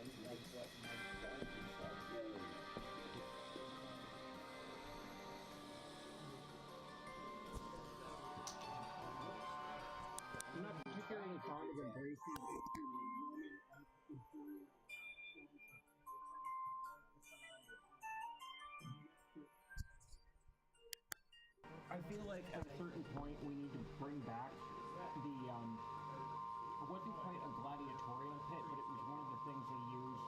I'm not particularly fond of embracing. I feel like at a certain point we need to bring back the it wasn't quite a gladiatorial pit, but it was one of the things they used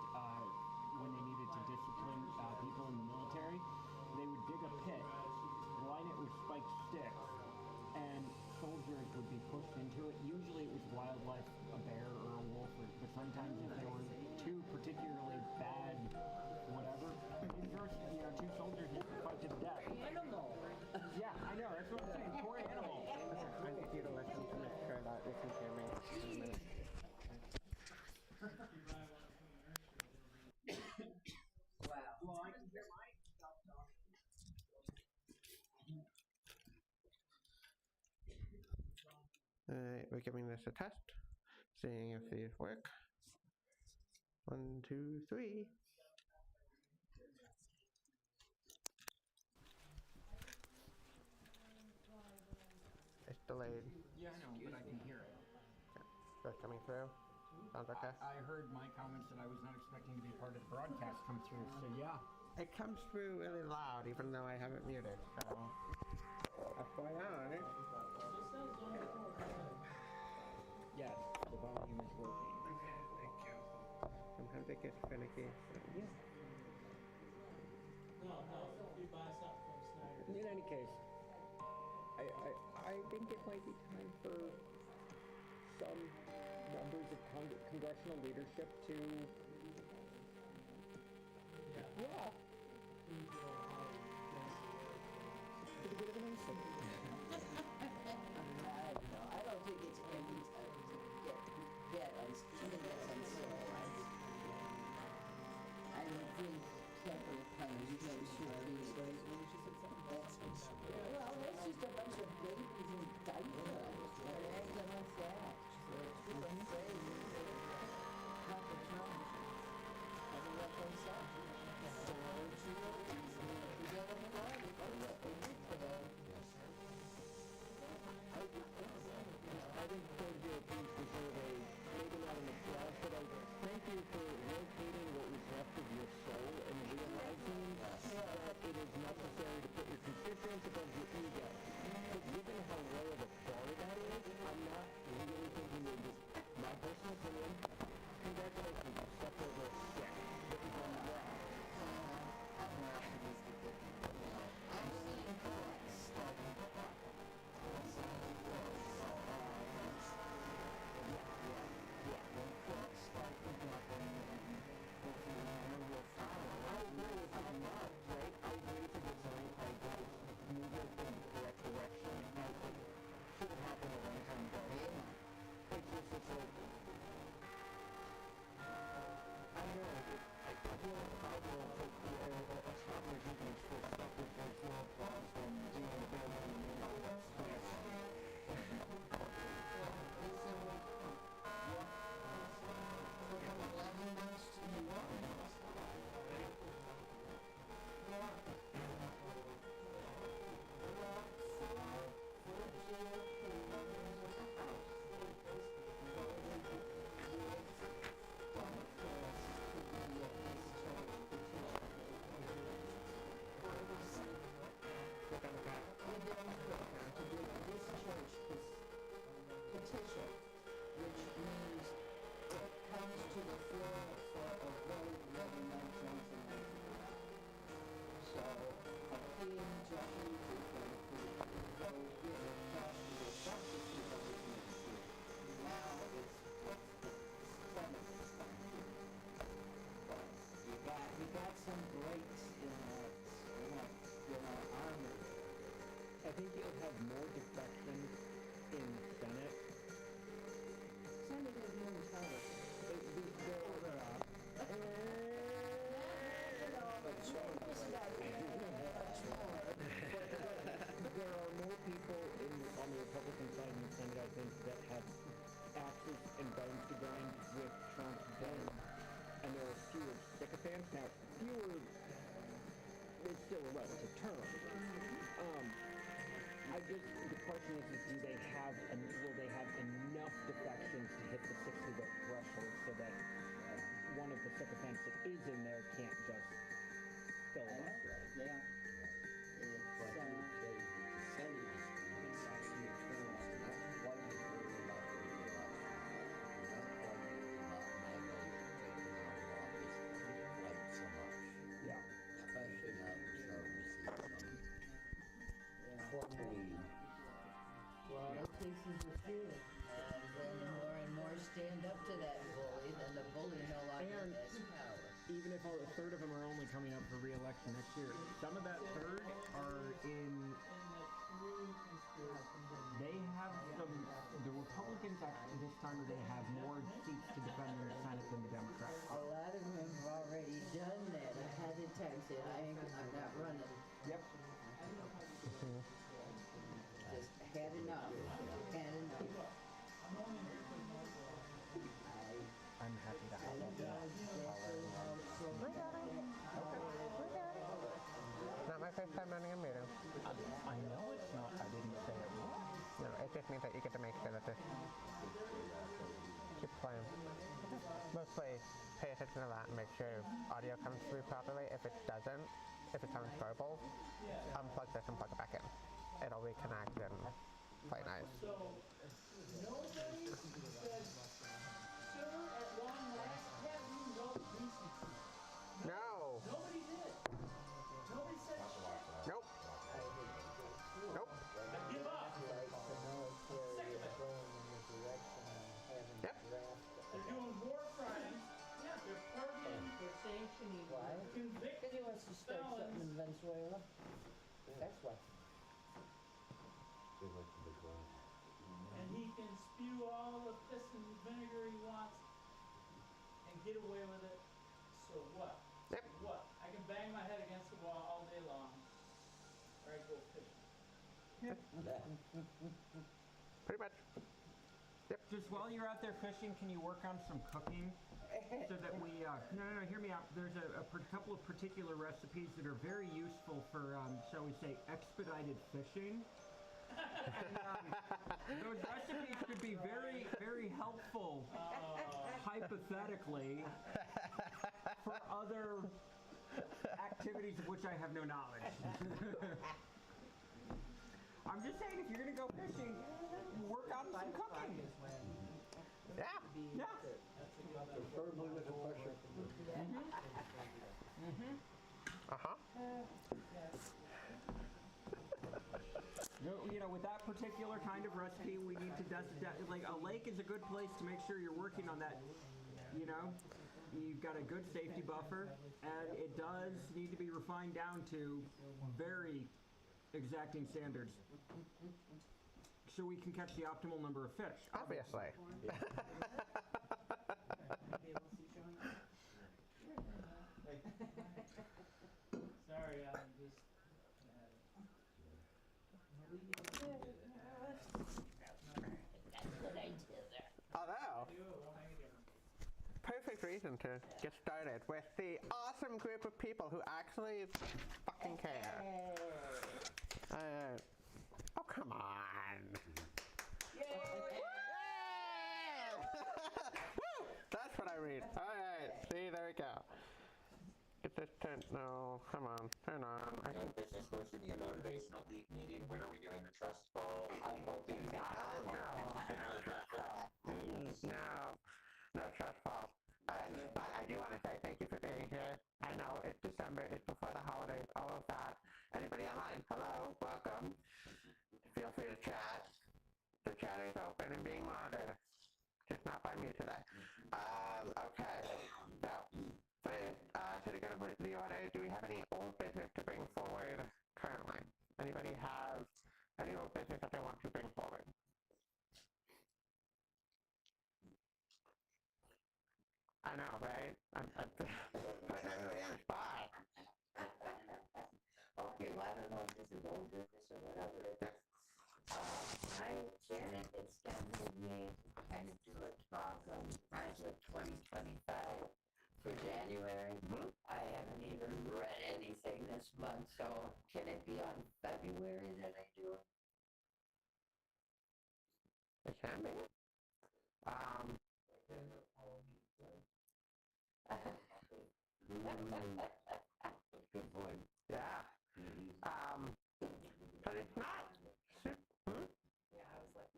when they needed to discipline people in the military. They would dig a pit, line it with spiked sticks, and soldiers would be pushed into it. Usually it was wildlife, a bear or a wolf, but sometimes if they were two particularly bad whatever, two soldiers used to fight to the death. Animal! Yeah, I know, that's what I'm saying, poor animal. I need you to listen to Miss Charlotte, listen to me in a minute. Wow. Well, I can hear mine. Stop talking. Alright, we're giving this a test, seeing if these work. 1, 2, 3. It's delayed. Yeah, I know, but I can hear it. Is that coming through? Sounds okay. I heard my comments that I was not expecting to be part of the broadcast come through, so yeah. It comes through really loud, even though I have it muted, so FYI. Yes, the volume is working. Okay, thank you. Sometimes it gets finicky. So. Yeah. In any case, I think it might be time for some members of congressional leadership to... Yeah. Pretty good of an answer. I don't think it's any time to get uncivilized. I don't think capital punishment should be. Well, it's just a bunch of babies in diapers. What the heck am I that? Just a phrase. Proper terms. That's what they say. So, you get them started for what they did today. I think part of your piece deserve a, maybe not an applause, but I thank you for locating what was left of your soul and realizing that it is necessary to put your constituents above your ego. But given how low of a bar that is, I'm not really thinking that just my personal opinion. Congratulations, you stepped over a step that was on the ground. I'm more optimistic than I'm seeing clocks starting. I'm seeing clocks. When clocks start to happen, hopefully we will follow. I agree with you. I'm not, right? I agree to design ideas, move it in the correct direction, and it should have happened a long time ago. It's just, it's like, I don't know, I feel like a 5-year-old took a toddler's English for stuff with like 12 claws and doing the building and all that stuff. Petition, which means it comes to the floor for a vote whether or not Johnson has it. So a clean Johnson is going to vote if it passes or passes to the presidency. Now it's the Senate's time to do it. But you got some breaks in our armor. I think you'll have more defection in Senate. Senate is more intelligent. There are more people on the Republican side in the Senate, I think, that have axes and bones to grind with Trump than and there are fewer sycophants. Now, fewer is still a relative term. The question is do they have, will they have enough defections to hit the 60-vote threshold so that one of the sycophants that is in there can't just fill it up? Yeah. Well, it takes a few, and then more and more stand up to that bully, then the bully no longer has power. Even if a third of them are only coming up for re-election next year, some of that third are in. They have some. The Republicans this time are going to have more seats to defend in the Senate than the Democrats. A lot of them have already done that ahead of time. Said I'm not running. Yep. Just had enough. Had enough. I'm happy to have that. Not my first time running a meeting. I know it's not. I didn't say it was. No, it just means that you get to make sure that this keep playing. Mostly pay attention to that and make sure audio comes through properly. If it doesn't, if it sounds garbled, unplug this and plug it back in. It'll reconnect and play nice. So, nobody said, sir, at long last, have you no decency? No! Nobody did. Nobody said shit. Nope. Nope. I give up. Sick of it. Yep. They're doing war crimes. Yeah, they're partying. They're sanctioning. Why? Convicted Because he wants to start something in Venezuela. That's why. and he can spew all the piss and vinegar he wants and get away with it. So what? Yep. So what? I can bang my head against the wall all day long, or I go fishing. Pretty much. Yep. Just while you're out there fishing, can you work on some cooking? So that we, no, hear me out. There's a couple of particular recipes that are very useful for, shall we say, expedited fishing. And, those recipes could be very, very helpful, hypothetically, for other activities of which I have no knowledge. I'm just saying, if you're going to go fishing, work on some cooking. Yeah. Yeah. Preferably with a pusher. Uh-huh. You know, with that particular kind of recipe, we need to like a lake is a good place to make sure you're working on that. You know, you've got a good safety buffer, and it does need to be refined down to very exacting standards, so we can catch the optimal number of fish. Obviously. Sorry, I'm just. Although, perfect reason to get started with the awesome group of people who actually fucking care. Oh, come on. Yay! Woo! That's what I read. Alright, see, there we go. Get this turned. No, come on, turn on. This is supposed to be a motivational league meeting. When are we doing the trust fall? I'm hoping not. No trust fall. But I do want to say thank you for being here. I know it's December, it's before the holidays, all of that. Anybody online? Hello, welcome. Feel free to chat. The chat is open and being monitored. Just not by me today. Okay. So, to the good of the order, do we have any old business to bring forward currently? Anybody have any old business that they want to bring forward? I know, right? I'm putting everybody on the spot. Okay, well, I don't know if this is old business or whatever. My Janet had scheduled me kind of to a talk on Project 2025 for February. I haven't even read anything this month, so can it be on February that I do it? It can be. Good point. Yeah. But it's not. Yeah, I was like,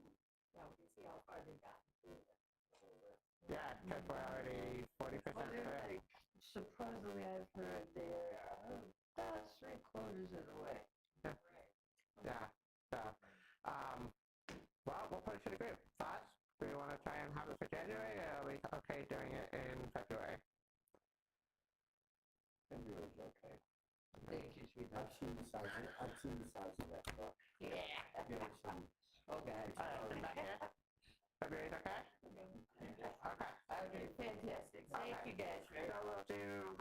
yeah, we can see how far they got. Yeah, because we're already 40% through. Supposedly, I've heard they're about 3/4 of the way. Yeah. Yeah. So, well, we'll put it to the group. Thoughts? Do we want to try and have it for January, or are we okay doing it in February? February's okay. Thank you, sweetheart. I've seen the size of that truck. Yeah. Give it some. Okay. February's okay? Okay. Okay, fantastic. Thank you guys very much. So we'll do,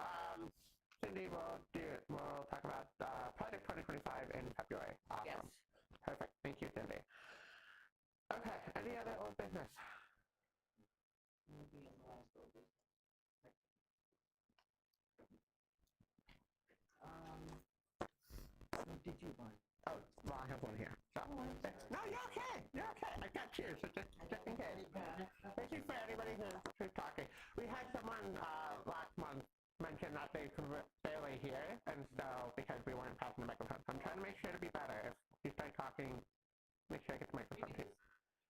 Cindy, we'll talk about Project 2025 in February. Awesome. Yes. Perfect. Thank you, Cindy. Okay, any other old business? Did you want? Oh, well, I have one here. So, no, you're okay. You're okay. I got you. So just in case. Thank you for anybody who's talking. We had someone last month mention that they could barely hear, and so because we weren't passing the microphone, so I'm trying to make sure to be better. If you start talking, make sure I get the microphone too.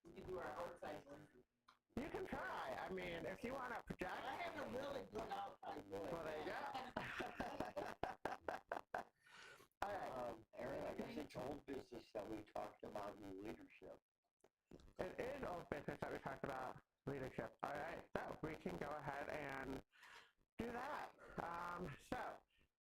You can do our outside one. You can try. I mean, if you want to project. I have a really good outside voice. Well, there you go. All right. Aaron, I guess it's old business that we talked about in leadership. It is old business that we talked about leadership. All right, so we can go ahead and do that. So,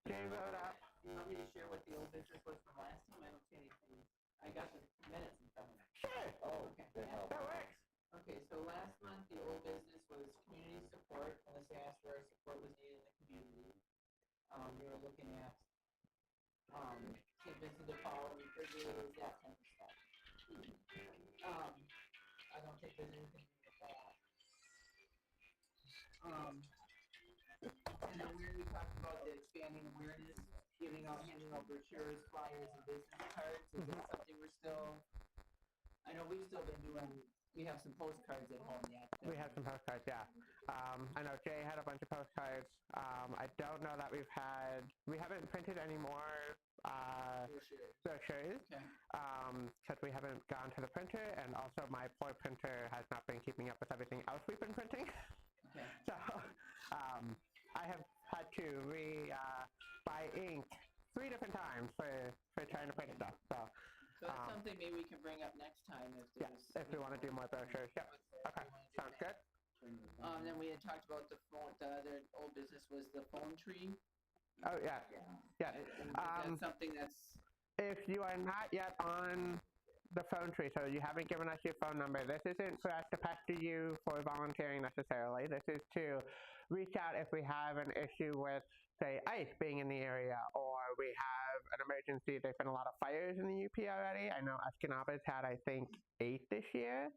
Jay wrote up. You want me to share what the old business was from last time? I don't see anything. I got the minutes in front of me. Sure. Oh, okay. That works. Okay, so last month the old business was community support. Melissa asked where support was needed in the community. We were looking at visit the power refrigerators, that kind of stuff. I don't think there's anything with that. And then we talked about the expanding awareness, handing out brochures, flyers, and business cards. Is that something we're still? I know we've still been doing. We have some postcards at home yet. We have some postcards, yeah. I know Jay had a bunch of postcards. I don't know that we haven't printed any more brochures. Okay. Because we haven't gone to the printer, and also my poor printer has not been keeping up with everything else we've been printing. Okay. So, I have had to buy ink 3 different times for trying to print stuff. So that's something maybe we can bring up next time if there's... Yeah, if we want to do more brochures. Yep. Okay, sounds good. Then we had talked about the phone, the other old business was the phone tree. Oh, yeah. Yeah. That's something that's... If you are not yet on the phone tree, so you haven't given us your phone number, this isn't for us to pester you for volunteering necessarily. This is to reach out if we have an issue with, say, ice being in the area, or we have an emergency. There's been a lot of fires in the UP already. I know Escanabas had, I think, 8 this year,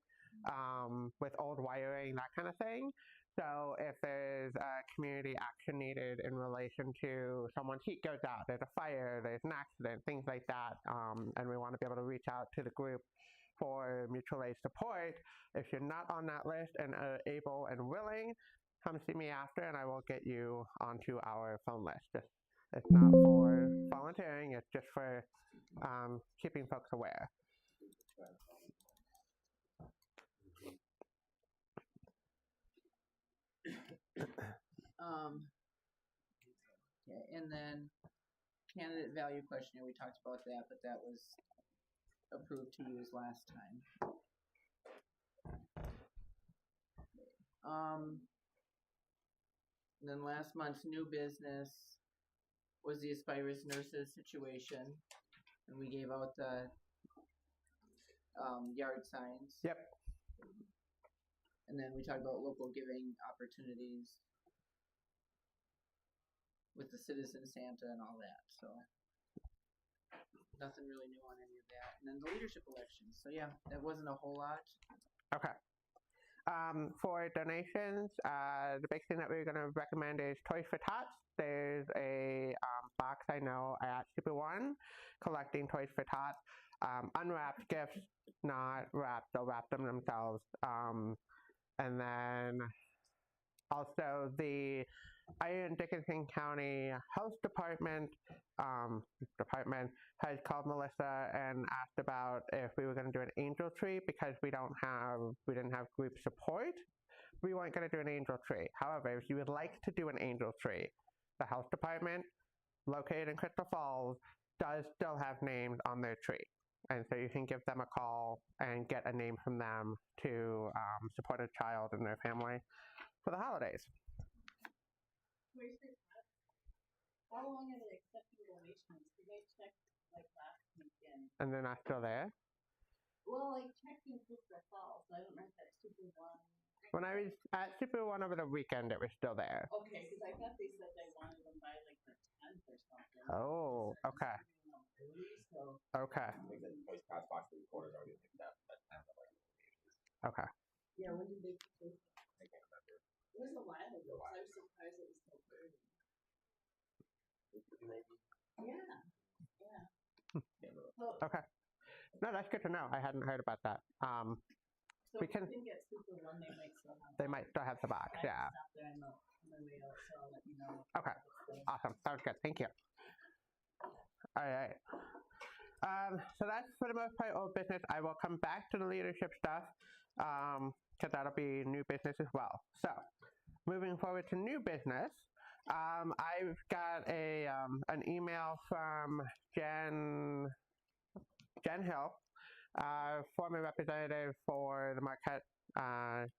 with old wiring, that kind of thing. So if there's community action needed in relation to someone's heat goes out, there's a fire, there's an accident, things like that, and we want to be able to reach out to the group for mutual aid support. If you're not on that list and are able and willing, come see me after and I will get you onto our phone list. It's not for volunteering, it's just for keeping folks aware. Okay, and then candidate value questionnaire, we talked about that, but that was approved to use last time. And then last month's new business was the Aspirus nurses situation, and we gave out the yard signs. Yep. And then we talked about local giving opportunities with the Citizen Santa and all that. So nothing really new on any of that. And then the leadership elections. So yeah, that wasn't a whole lot. Okay. For donations, the big thing that we're going to recommend is Toys for Tots. There's a box I know at Super One collecting Toys for Tots. Unwrapped gifts, not wrapped. They'll wrap them themselves. And then also the Iron Dickinson County Health Department has called Melissa and asked about if we were going to do an angel tree because we didn't have group support. We weren't going to do an angel tree. However, if you would like to do an angel tree, the health department located in Crystal Falls does still have names on their tree. And so you can give them a call and get a name from them to support a child and their family for the holidays. How long are they accepting donations? Did they check like last weekend? And they're not still there? Well, I checked in Crystal Falls. I don't know if that's Super One. When I was at Super One over the weekend, it was still there. Okay, because I thought they said they wanted them by like the 10th or something. Oh, okay. Okay. Okay. Yeah, when did they post it? I can't remember. It was a while ago. I was surprised it was so early. Yeah. So, Okay. No, that's good to know. I hadn't heard about that. so we if can. we can get Super One, they might still have. They might still have the box. Yeah. Stop there on the way out, so I'll let you know. Okay. Awesome. Sounds good. Thank you. All right. So that's for the most part old business. I will come back to the leadership stuff because that'll be new business as well. So moving forward to new business, I've got an email from Jen Hill, former representative for the Marquette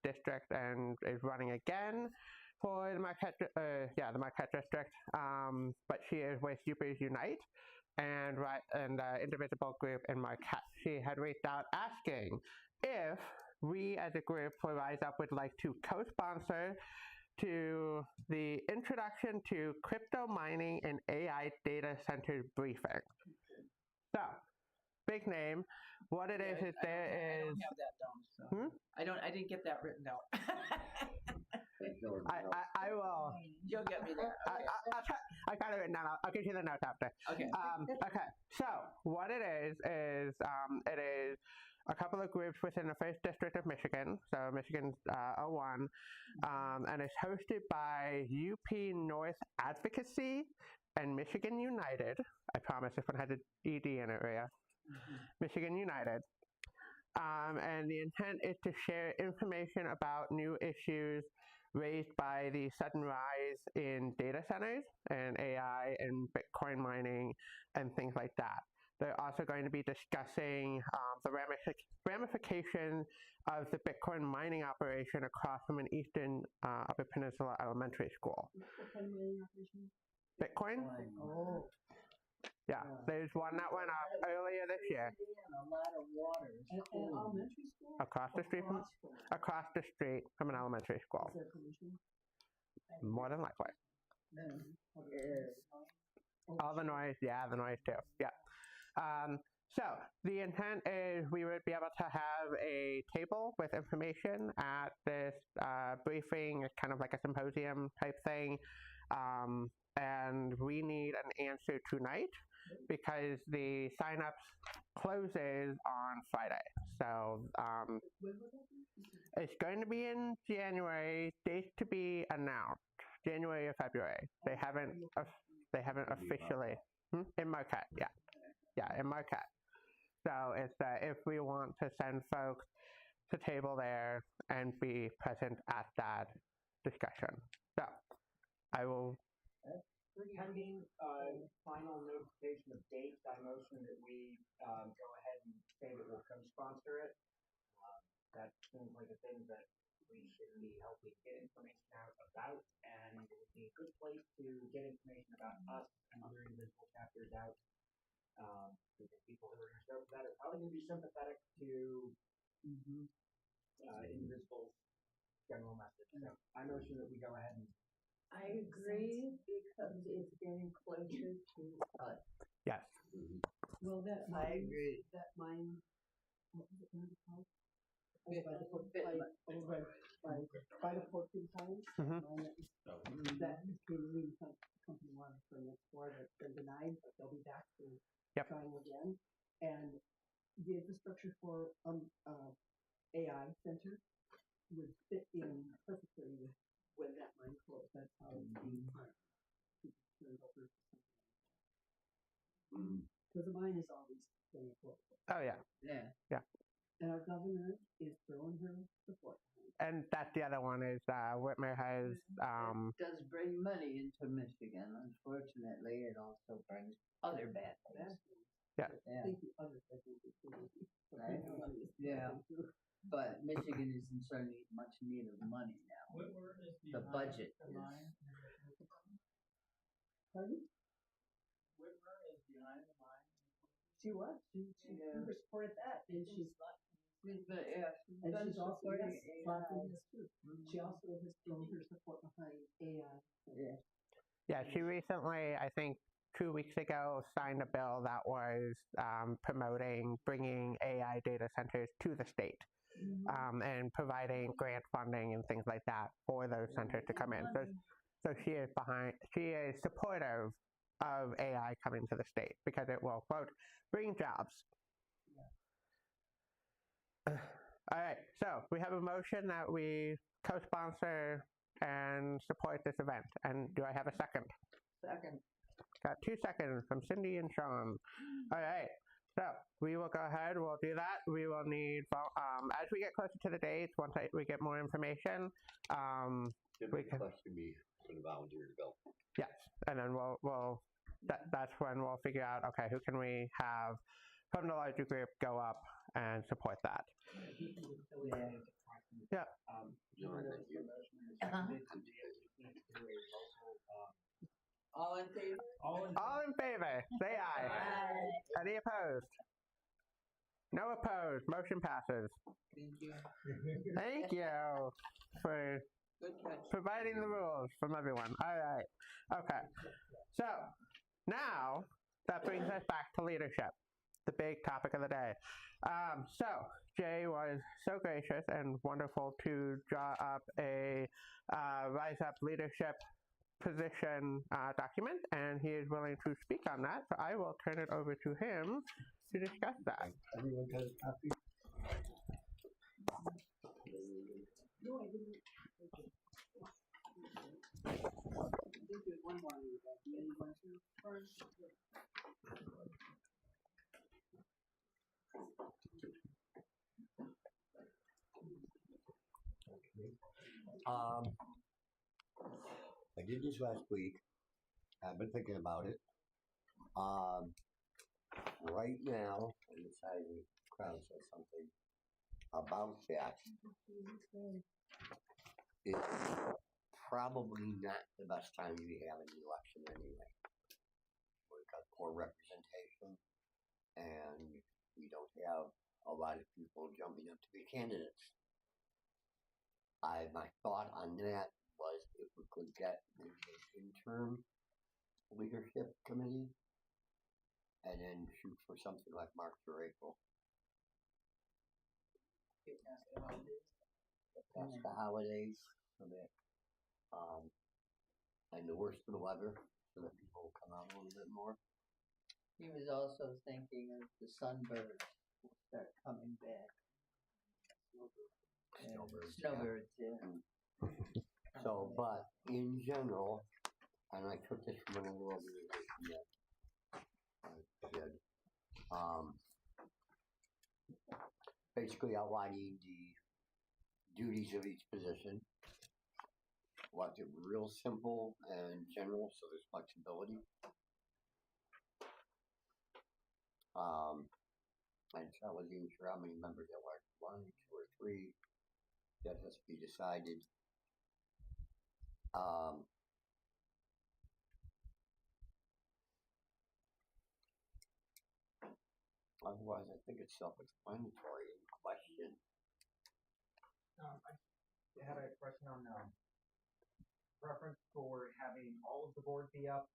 district and is running again for the Marquette district. But she is with Supers Unite and Indivisible group in Marquette. She had reached out asking if we as a group for Rise Up would like to co-sponsor to the Introduction to Crypto Mining and AI Data Center briefing. So, big name. What it is there is. I don't have that down. So. I didn't get that written down. I will. You'll get me there. Okay. I got it written down. I'll give you the notes after. Okay. Okay. So what it is a couple of groups within the 1st District of Michigan, so Michigan's 01, and it's hosted by UP North Advocacy and Michigan United. I promise this one has an ED in it, Rhea. Michigan United. And the intent is to share information about new issues raised by the sudden rise in data centers and AI and Bitcoin mining and things like that. They're also going to be discussing the ramifications of the Bitcoin mining operation across from an Eastern Upper Peninsula elementary school. Bitcoin mining operation? Bitcoin? Oh. Yeah, there's one that went up earlier this year. A lot of water. An elementary school? Across the street from an elementary school. Is there pollution? More than likely. All the noise, the noise too. Yeah. So the intent is we would be able to have a table with information at this briefing. It's kind of like a symposium type thing. And we need an answer tonight because the sign-ups closes on Friday. So it's going to be in January. Dates to be announced. January or February. They haven't officially in Marquette. Yeah, in Marquette. So it's if we want to send folks to table there and be present at that discussion. So I will. Pending final notification of dates, I motion that we go ahead and say that we'll co-sponsor it. That seems like a thing that we should be helping get information out about, and it would be a good place to get information about us and other Indivisible chapters out. Because people who are going to show up for that are probably going to be sympathetic to Indivisible's general message. So I motion that we go ahead and. I agree because it's getting closer to us. Yes. Well, that mine, I agree. That mine, what was it called? By the 14 times, Mhm. that is being company one for next year that's been denied, but they'll be back to Yep. trying again. And the infrastructure for AI center would fit in perfectly with when that mine closed. That's how it's being planned. Because the mine is always going to close. Oh yeah. Yeah. Yeah. And our governor is throwing her support. And that's the other one is Whitmer has It does bring money into Michigan. Unfortunately, it also brings other bad things. Yeah. Thank you, other things. Yeah. But Michigan is in so much need of money now. The budget is. Pardon? Whitmer is behind the mine. She was. She supported that, and she's She's also supporting AI. too. She also has thrown her support behind AI. Yeah. Yeah, she recently, I think 2 weeks ago, signed a bill that was promoting bringing AI data centers to the state and providing grant funding and things like that for those centers to come in. So she is supportive of AI coming to the state because it will, quote, bring jobs. All right, so we have a motion that we co-sponsor and support this event. And do I have a second? Second. Got 2 seconds from Cindy and Sean. All right, so we will go ahead. We'll do that. We will need, as we get closer to the dates, once we get more information, we can requested me for the volunteer to go. Yes, and then that's when we'll figure out, okay, who can we have from the larger group go up and support that. Yeah. All in favor? All in favor, say aye. Aye. Any opposed? No opposed. Motion passes. Thank you. Thank you for Good catch. providing the rules from everyone. All right. Okay. So now that brings us back to leadership, the big topic of the day. So Jay was so gracious and wonderful to draw up a Rise Up Leadership position document, and he is willing to speak on that. So I will turn it over to him to discuss that. Everyone got a copy? No, I didn't. I think there's one more. Anyone first? I did this last week. I've been thinking about it. Right now, I decided Crown said something about that. It's probably not the best time to be having the election anyway. We've got poor representation, and we don't have a lot of people jumping up to be candidates. My thought on that was if we could get maybe an interim leadership committee and then shoot for something like March or April. Past the holidays, so that and the worst of the weather, so that people will come out a little bit more. He was also thinking of the sunbirds will start coming back. Snowbirds, yeah. So, but in general, and I took this from another organization that I did, basically outlining the duties of each position. Left it real simple and general, so there's flexibility. And so I wasn't even sure how many members there were, 1, 2, or 3. That has to be decided. Otherwise, I think it's self-explanatory in question. I had a question on preference for having all of the board be up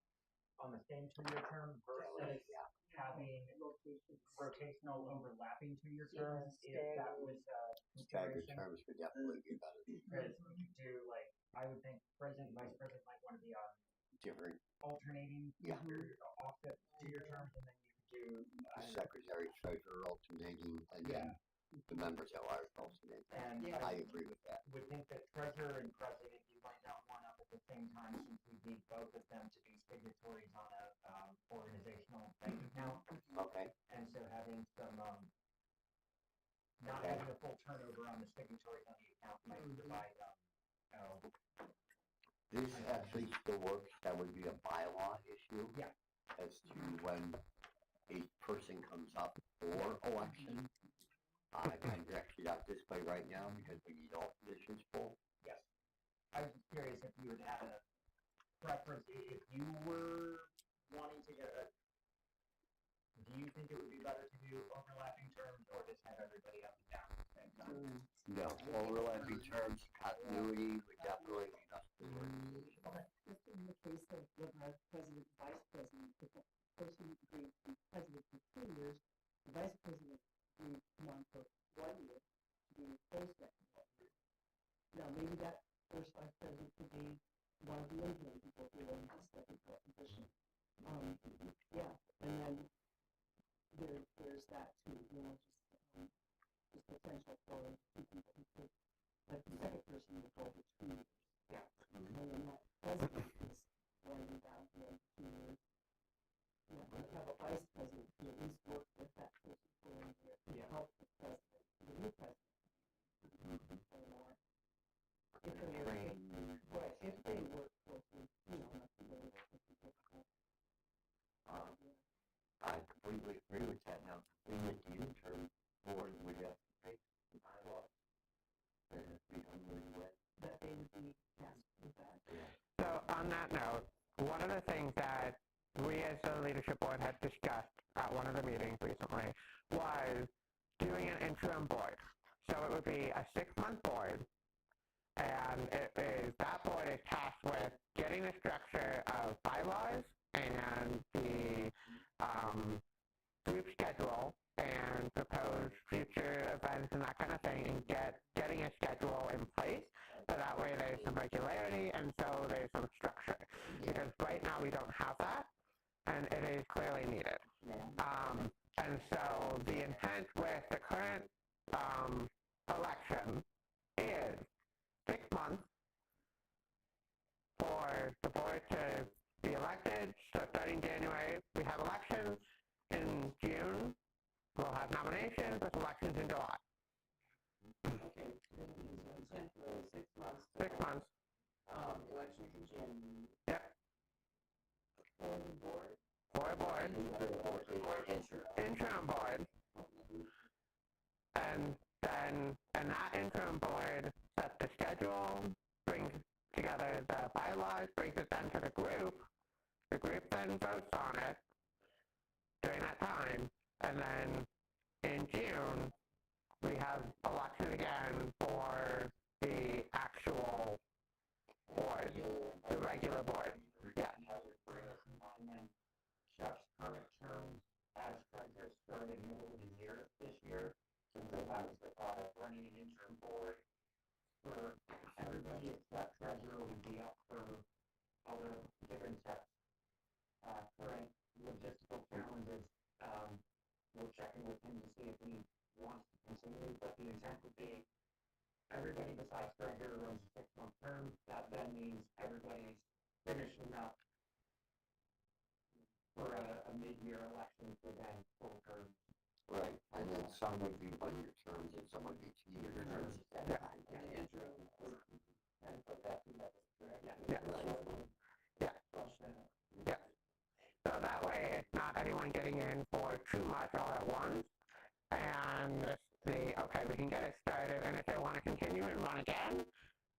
on the same 2-year term versus having rotational overlapping 2-year terms, if that was Staggered consideration. terms would definitely be better. Because we could do like, I would think president and vice president might want to be on Different. alternating off the 2-year terms, and then you could do Secretary, treasurer alternating, and then the members at large alternating. And I agree with that. would think that treasurer and president, you might not want up at the same time, since we need both of them to be signatories on a organizational bank account. Okay. And so having some not having a full turnover on the signatories on the account might provide This actually still works. That would be a bylaw issue. Yeah. As to when a person comes up for election. I can actually not this way right now because we need all positions full. Yes. I was just curious if you would have a preference, if you were wanting to get a, do you think it would be better to do overlapping terms or just have everybody up and down at the same time? No, overlapping terms, continuity would definitely be best for the organization. Okay. Just in the case of the president and vice president, if a person agrees to be president for 2 years, the vice president agrees to come on for 1 year to be replaced after 1 year. Now, maybe that first vice president could be one of the interim people who are in the second position. Yeah, and then there's that too, just potential for two people who could, like the second person would go for 2 years. Yeah. And then that president is winding down for 2 years. Yeah, and have a vice president who at least work with that person for 1 year to help the president, the new president. Or if they work closely, not to really work with people. I completely agree with that. Now, the thing with the interim board would have to take the bylaw. And if we don't really win, That they would be tasked with that. So on that note, one of the things that we as the leadership board had discussed at one of the meetings recently was doing an interim board. So it would be a 6-month board, and that board is tasked with getting the structure of bylaws and the group schedule and propose future events and that kind of thing, and getting a schedule in place so that way there's some regularity and so there's some structure. Because right now we don't have that, and it is clearly needed. And so the intent with the current election is 6 months for the board to be elected. So starting January, we have elections. In June, we'll have nominations with elections in July. Okay, so intent for 6 months. 6 months. Elections in January. Yep. For the board. For a board. Interim board. And that interim board sets the schedule, brings together the bylaws, brings it then to the group. The group then votes on it during that time, and then in June, we have election again for the actual board, the regular board. Yeah. Chuck's current term as treasurer started middle of the year this year, and so that was the thought of running an interim board for everybody except treasurer would be up for other different steps. Current logistical challenges, we're checking with him to see if he wants to continue, but the intent would be everybody besides treasurer runs a 6-month term. That then means everybody's finishing up for a mid-year election for then full term. right. And then some would be 1-year terms and some would be 2-year terms. And interim and put that together. Yeah. So that way it's not anyone getting in for too much all at once, and okay, we can get it started, and if they want to continue and run again,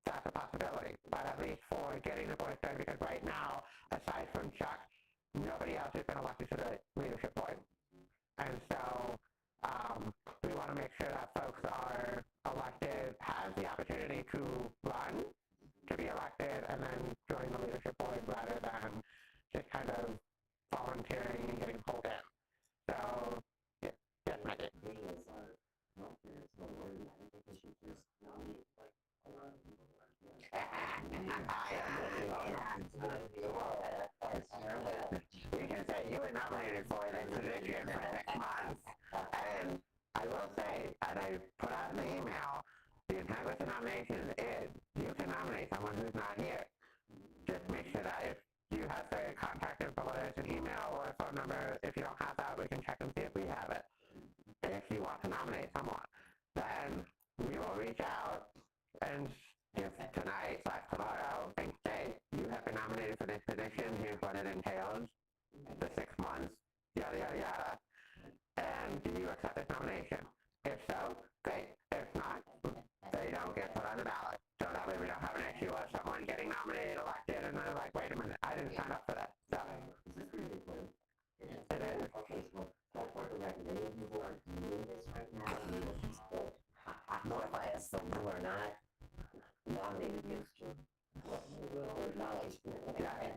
that's a possibility. But at least for getting the board started, because right now, aside from Chuck, nobody else has been elected to the leadership board. And so we want to make sure that folks are elected, have the opportunity to run, to be elected, and then join the leadership board rather than just kind of volunteering and getting pulled in. nominated for this position for 6 months. And I will say, and I put out in the email, the intent with the nomination is you can nominate someone who's not here. Just make sure that if you have their contact info, whether it's an email or a phone number, if you don't have that, we can check and see if we have it. If you want to nominate someone, then we will reach out and if tonight/tomorrow and say you have been nominated for this position, here's what it entails, the 6 months, yada yada yada, and do you accept this nomination? If so, great. If not, they don't get put on the ballot. So that way we don't have an issue of someone getting nominated, elected, and they're like, wait a minute, I didn't sign up for that. So Is this really clear? it is. Okay, so for the record, any of you who are doing this right now, you will just notify us so you are not nominated against you. Or acknowledged. Right.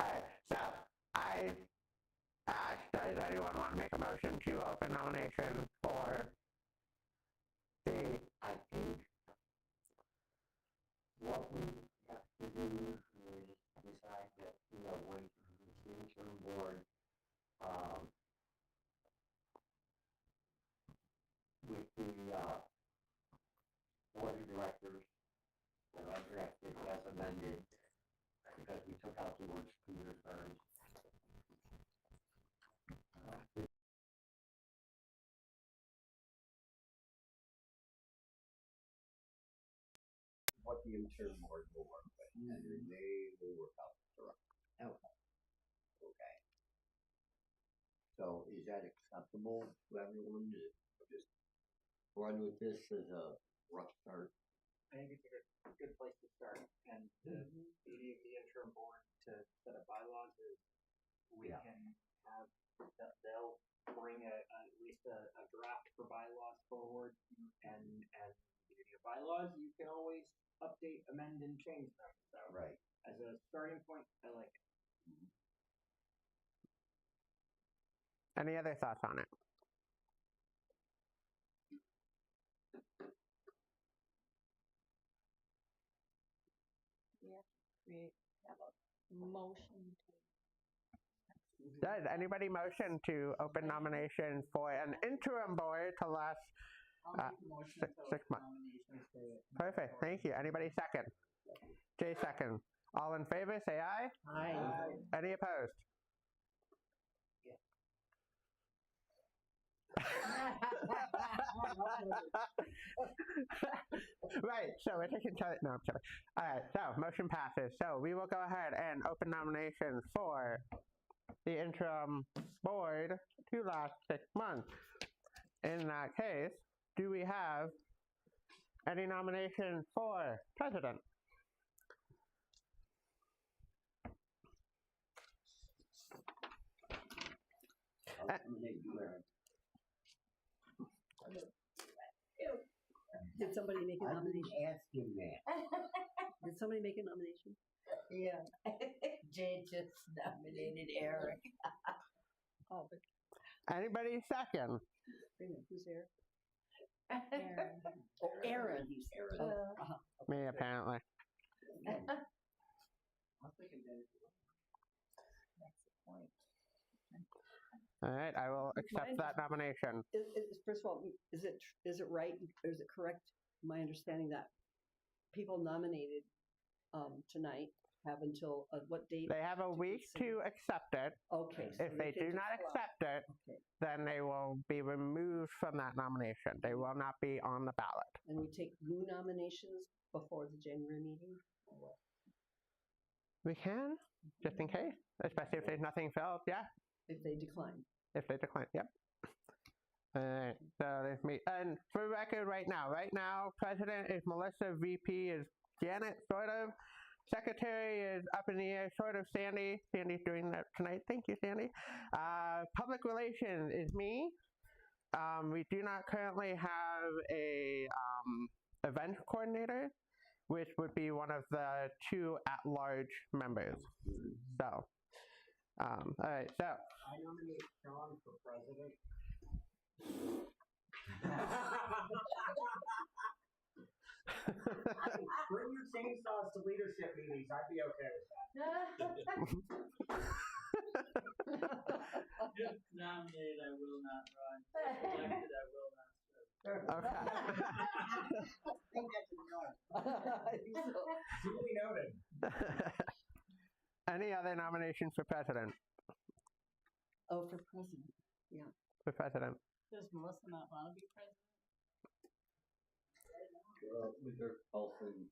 Alright, so I asked, does anyone want to make a motion to open nomination for the, I think what we have to do is decide that we are going to do the interim board, with the, board of directors that are directed as amended, because we took out the words 2-year terms. What the interim board will work with, and then they will work out the rest. Okay. Okay. So is that acceptable to everyone to just run with this as a rough start? I think it's a good place to start. And the beauty of the interim board to set up bylaws is we can have, they'll bring at least a draft for bylaws forward, and the beauty of bylaws, you can always update, amend, and change them. So Right. as a starting point, I like it. any other thoughts on it? We have a motion to. Does anybody motion to open nominations for an interim board to last I'll make a motion to 6 months? nominations for. Perfect, thank you. Anybody second? Jay second. All in favor, say aye. Aye. Any opposed? Right, so we're taking no, I'm kidding. Alright, so motion passes. So we will go ahead and open nominations for the interim board to last 6 months. In that case, do we have any nominations for president? I'll nominate you, Aaron. Did somebody make a I nomination? didn't ask him that. Did somebody make a nomination? Yeah. Jay just nominated Eric. Oh, but Anybody second? wait a minute, who's there? Aaron. Oh, Aaron. He's Aaron. Oh, Me, apparently. I'm thinking that That's the point. Alright, I will accept that nomination. First of all, is it right, or is it correct, my understanding that people nominated tonight have until what date? They have a week to accept it. Okay. So If they do not accept it, Okay. then they will be removed from that nomination. They will not be on the ballot. And we take new nominations before the January meeting? Or what? We can, just in case, especially if there's nothing filled, yeah. If they decline. If they decline, yep. Alright, so there's me. And for record right now, President is Melissa, VP is Janet, sort of. Secretary is up in the air, sort of Sandy. Sandy's doing that tonight. Thank you, Sandy. Public relations is me. We do not currently have a event coordinator, which would be one of the 2 at-large members. So, all right, so. I nominate Sean for president. I'm chainsaws to leadership meetings, I'd be okay with that. If nominated, I will not run. If elected, I will not serve. Okay. Duly noted. Any other nominations for president? Oh, for president. Yeah. For president. Does Melissa not want to be president? Well, with her health and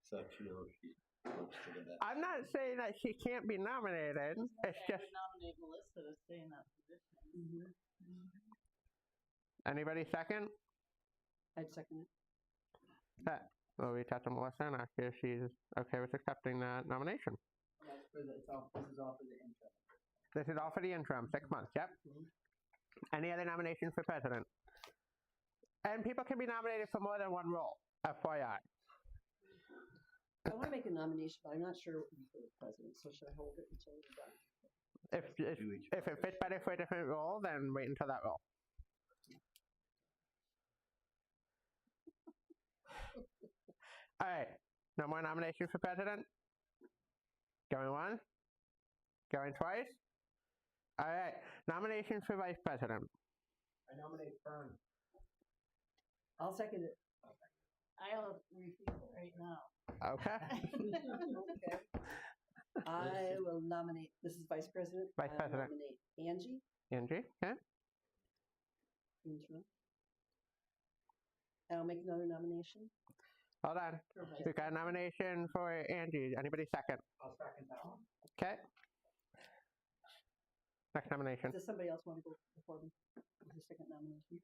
such, you know, she wants to do that. I'm not saying that she can't be nominated. It's I just would nominate Melissa to stay in that position. Mm-hmm. anybody second? I'd second it. Well, we talked to Melissa and asked her if she's okay with accepting that nomination. That's for the, this is all for the interim. This is all for the interim, 6 months, yep. Any other nominations for president? And people can be nominated for more than one role, FYI. I want to make a nomination, but I'm not sure it would be for the president, so should I hold it until we're done? If it fits better for a different role, then wait until that role. All right, no more nominations for president? Going once? Going twice? All right, nominations for vice president. I nominate Fern. I'll second it. I'll refuse it right now. Okay. Okay. I will nominate, this is vice president. Vice I'll president. nominate Angie. Angie, okay. Interim. And I'll make another nomination. Hold on. We've got a nomination for Angie. Anybody second? I'll second that one. Okay. Next nomination. Does somebody else want to go before me? The second nomination.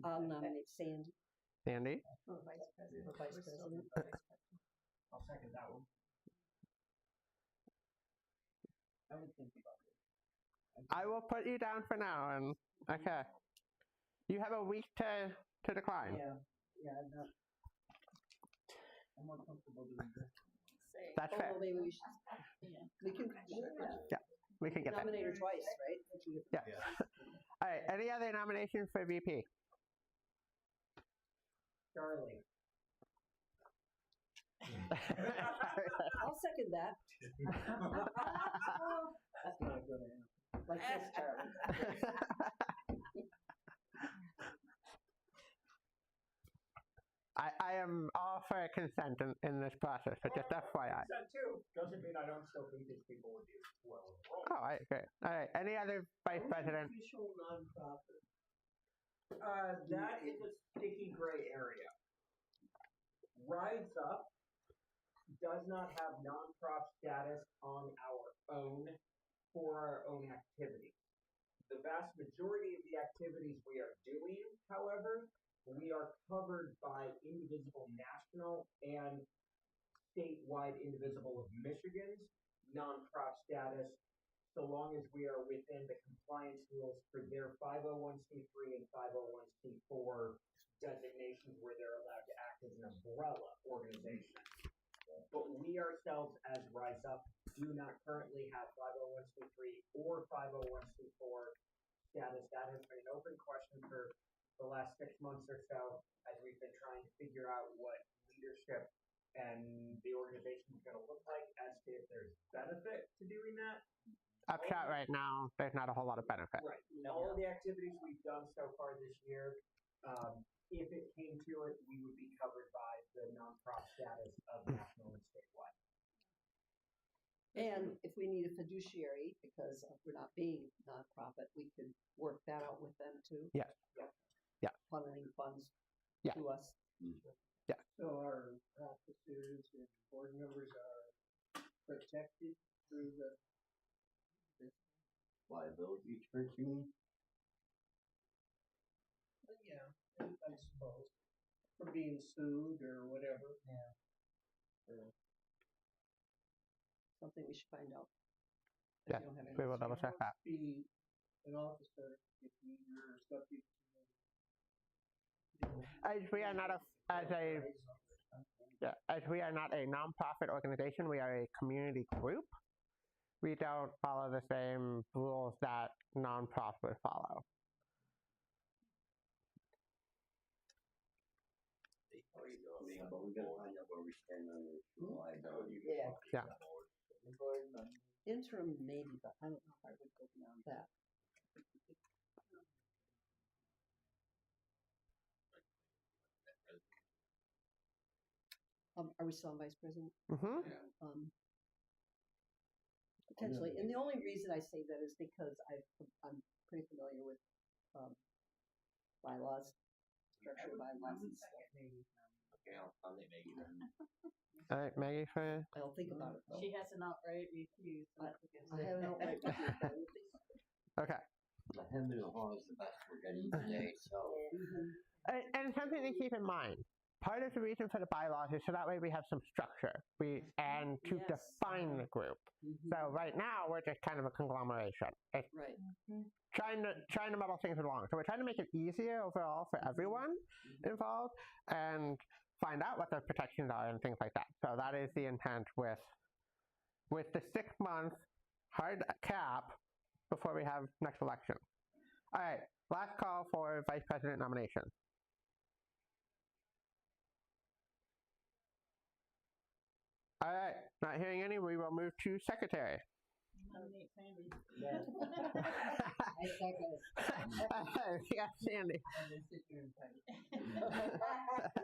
I'll nominate Sandy Sandy. for vice president. I'll second that one. I would think about it. I will put you down for now. And okay. You have a week to decline. Yeah, I'm more comfortable doing this. That's Oh, fair. well, maybe we should. Yeah. We can We can get that. nominate her twice, right? Yeah. All right. Any other nominations for VP? Charlie. I'll second that. That's not going to happen. Like this, Charlie. I am all for consent in this process, but just FYI. That too. Doesn't mean I don't still think these people would do well in the role. Oh, I agree. All right. Any other vice president? Official nonprofit. That is a sticky gray area. Rise Up does not have non-prop status on our own for our own activities. The vast majority of the activities we are doing, however, we are covered by Indivisible National and statewide Indivisible of Michigan's non-prop status, so long as we are within the compliance rules for their 501c3 and 501c4 designations where they're allowed to act as an umbrella organization. But we ourselves, as Rise Up, do not currently have 501c3 or 501c4 status. That has been an open question for the last 6 months or so as we've been trying to figure out what leadership and the organization is going to look like as to if there's benefit to doing that. Upshot right now, there's not a whole lot of benefit. Right. All of the activities we've done so far this year, if it came to it, we would be covered by the non-prop status of national and statewide. And if we need a fiduciary, because we're not being nonprofit, we can work that out with them too. Yes. Yeah. Funneling funds Yeah. to us. Yeah. So our officers and board members are protected through the Liability insurance, you mean? yeah, I suppose. For being sued or whatever. Yeah. Something we should find out. Yeah, We don't have we will double check that. Be an officer if you're subject As we are not as we are not a nonprofit organization, we are a community group. We don't follow the same rules that nonprofits would follow. But we gotta find out where we stand on this liability. Yeah. Yeah. Interim maybe, but I don't know if I would go beyond that. Are we still on vice president? Mm-hmm. Potentially, and the only reason I say that is because I'm pretty familiar with bylaws, structure bylaws and stuff. Okay, I'll let Maggie then. All right, Maggie for. I'll think about it. Though. She has an outright refuse. I have an outright refuse. But I will think about it. Okay. The hem and the haw is the best we're getting today, so. And something to keep in mind. Part of the reason for the bylaws is so that way we have some structure. And to define the group. So right now we're just kind of a conglomeration. It's right. Trying to muddle things along. So we're trying to make it easier overall for everyone involved and find out what the protections are and things like that. So that is the intent with the 6-month hard cap before we have next election. All right, last call for vice president nomination. All right, not hearing any, we will move to secretary. Nominate Sandy. I second. We got Sandy.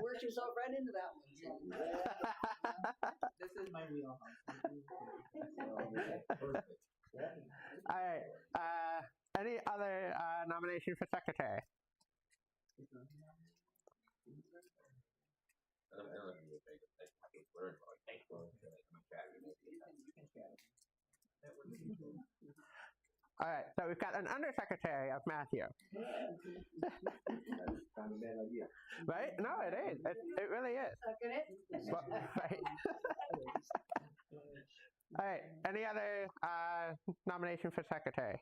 Worked yourself right into that one. This is my wheelhouse. All right. Any other nomination for secretary? All right, so we've got an undersecretary of Matthew. That's kind of a bad idea. Right? No, it is. It really is. Well, right. All right, any other nomination for secretary?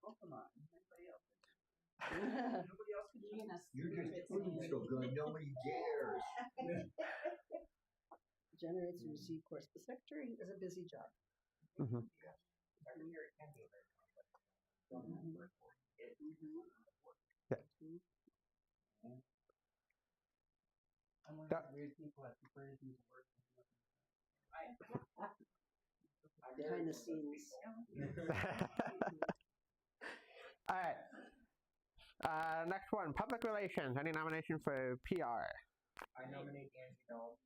Oh, come on. Nobody else can join us. You're so good, nobody cares. Generates and receive course. The secretary is a busy job. Mm-hmm. I'm one of those weird people that prefers to use words. Behind the scenes. All right. Next one, public relations. Any nomination for PR? I nominate Angie Dahl.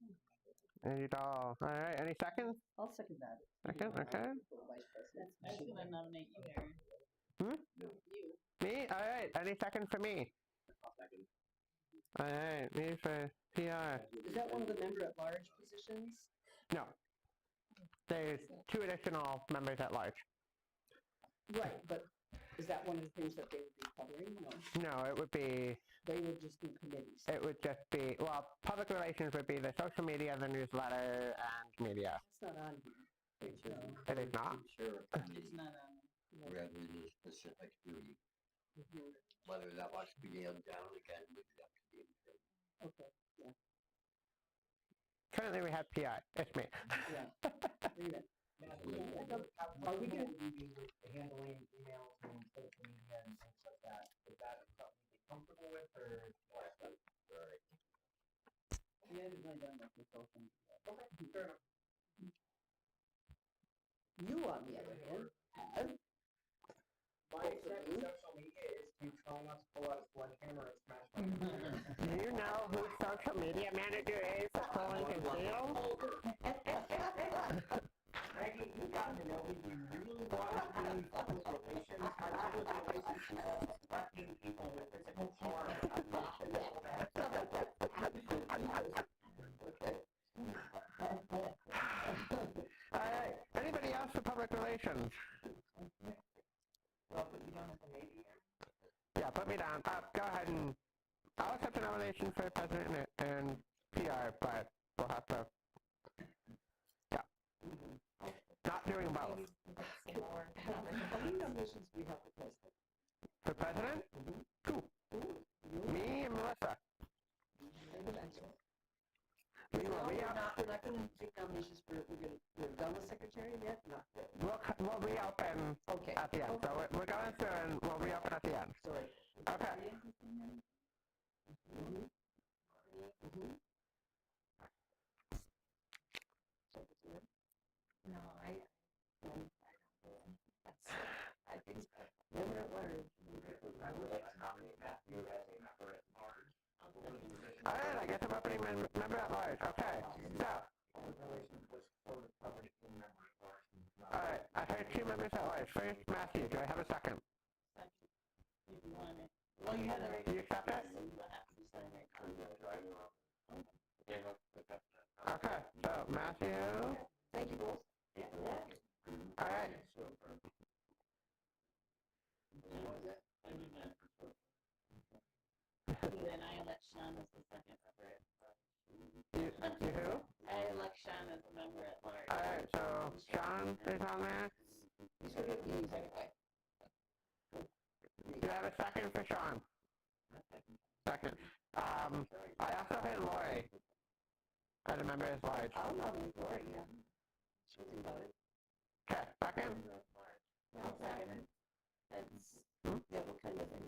Angie Dahl. All right. Any seconds? I'll second that. Second. Okay. I was gonna nominate you, Aaron. You. Me? All right. Any second for me? I'll second. All right. Me for PR. Is that one of the member at large positions? No. There's 2 additional members at large. Right, but is that one of the things that they would be covering? No. No, it would be. They would just do committees. It would just be, well, public relations would be the social media, the newsletter, and media. It's not on here. It is not? Sure. It's not on. Rather than a specific duty. Whether that wants to be nailed down again, would have to be. Okay, yeah. Currently we have PI. It's me. Yeah. Read it. Are we going to be handling emails and social media and things like that? Is that something you're comfortable with, or what? We haven't really done much with social media. Okay, fair enough. You, on the other hand, have. My extent with social media is to try not to pull out a sledgehammer and smash my Do you know who social media manager is for Colin Conceal? Maggie, you got to know if you really want to do public relations, public relations threatening people with physical harm. Alright, anybody else for public relations? Well, put you down as a maybe. Yeah, put me down. Go ahead and I'll accept a nomination for president and PR, but we'll have to. Yeah. Not doing both. How many nominations do we have for president? For president? 2. Me and Melissa. Excellent. We will We're not going to take nominations for, we're done with secretary yet? Not yet. We'll reopen Okay. at the end. So we're going through and we'll reopen at the end. Sorry. Okay. Mm-hmm. No, I think member at large. I would like to nominate Matthew as a member at large. All right, I guess I'm opening member at large. Okay, so. All right, I heard 2 members at large. First, Matthew, do I have a second? If you want it. Well, you have it right. Do you accept it? So you don't have to sign it. Okay, so Matthew. Thank you both. All right. Then I elect Sean as the second member at large. You who? I elect Sean as a member at large. All right, so Sean is on there. Do you have a second for Sean? Second. I also heard Lori as a member at large. I'll nominate Lori, yeah. Okay, second. I'll second it. That's what kind of thing.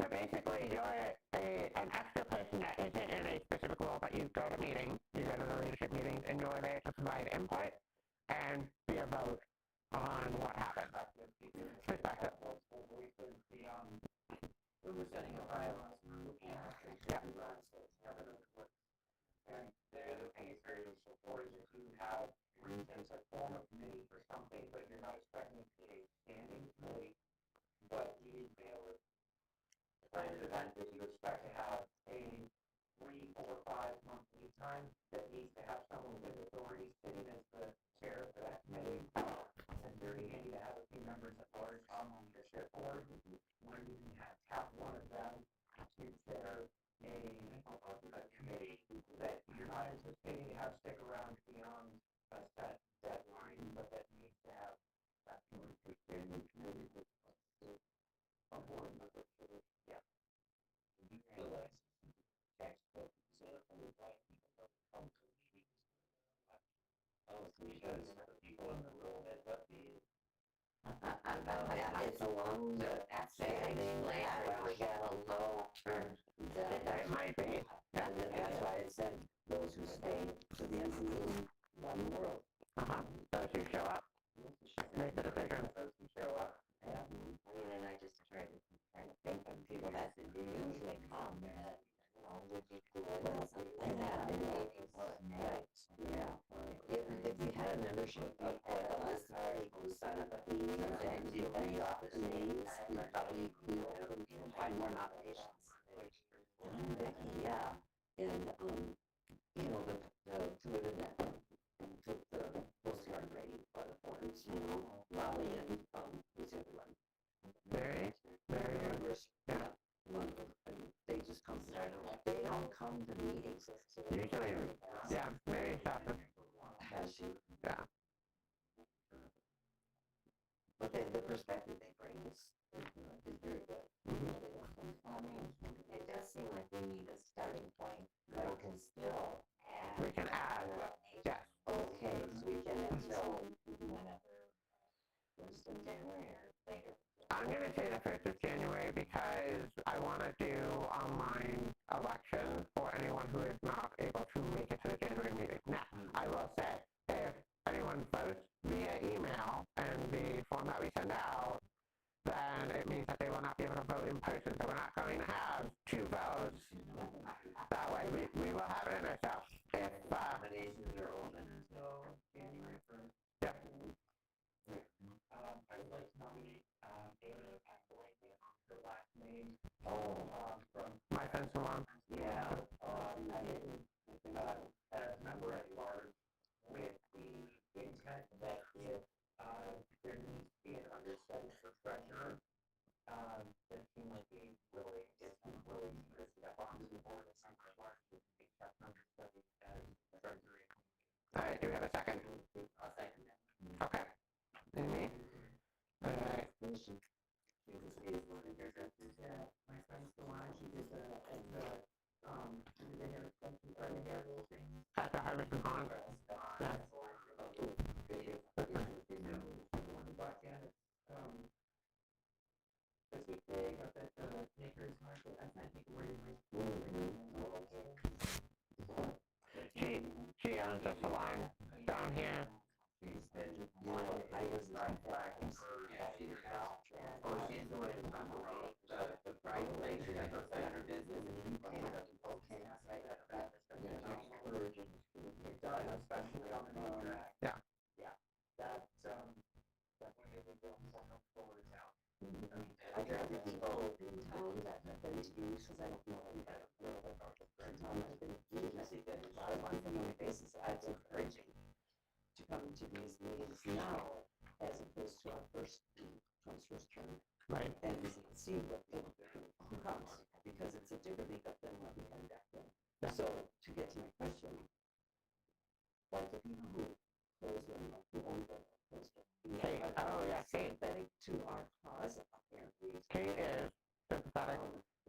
So basically, you're an extra person that isn't in a specific role, but you go to meetings, you go to the leadership meetings, and you're there to provide input and be a vote on what happens. Perspective. We were setting up bylaws, we were looking at and the other thing is very support is if you have, for instance, a form of committee for something, but you're not expecting it to be a standing committee, but you need to be able to plan an event that you expect to have a 3, 4, 5 month lead time that needs to have someone with authority sitting as the chair for that committee. It's very handy to have a few members at large on the leadership board where you can have one of them to chair a committee that you're not anticipating to have stick around beyond a set deadline, but that needs to have that standing committee with a board member. Yeah. Because people in the room end up being It's along the standing ladder, we got a low turn. It might be. That's why it said those who stay to the end of the room, one world. Those who show up, make the decision. Those who show up. Yeah. And I just try to think of people that usually come that, would be cool. Something like that. Yeah. If we had a membership of a list of people who sign up at meetings and do the office names, we probably find more nominations. Yeah. And, the two of them that took the postcard rating by the points, Raleigh and, who's the other one? Very. Yeah. They just come to they don't come to meetings. Usually, yeah, Mary stops. Has she? Yeah. But the perspective they bring is very good. It does seem like we need a starting point that we can still add. We can add. Yes. Okay, so we can until whenever. First of January or later. I'm going to say the 1st of January because I want to do online election for anyone who is not able to make it to the January meeting. Now, I will say, if anyone votes via email and the form that we send out, then it means that they will not be able to vote in person. So we're not going to have 2 votes. That way, we will have it in ourselves. If nominations are open until January 1st. Yeah. I would like to nominate David Packaway on her last name. From my friend Salon. Yeah. As a member at large with the intent that if there needs to be an understudy for treasurer, that seemed like a willing to step onto the board of some large to take that understudy as treasurer. All right, do we have a second? I'll second that. Okay. Amy? All right. This is one of your dresses that my friend Solange, she did the hair little thing. At the Harvest and Pond. Yeah. This week they got that Snickers market. I can't think of where you might. runs a salon down here. I was not flagged for figuring out. Oh, she's the one who's on the road. The private lady that goes about her business and you can't, okay, I got that. It does, especially on the main track. Yeah. Yeah, that, definitely a big one forward town. I drive the people in town that have been to use, because I don't know any better. In town, I've been meeting, I see that a lot of on familiar faces, that's encouraging to come to these meetings now, as opposed to our first term. Right. And see what who comes, because it's a different makeup than what we had back then. Yeah. So, to get to my question, like the people who closed them, who owned them, closed them. Kate, oh yeah, Kate. Sympathetic to our cause, apparently. Kate is sympathetic.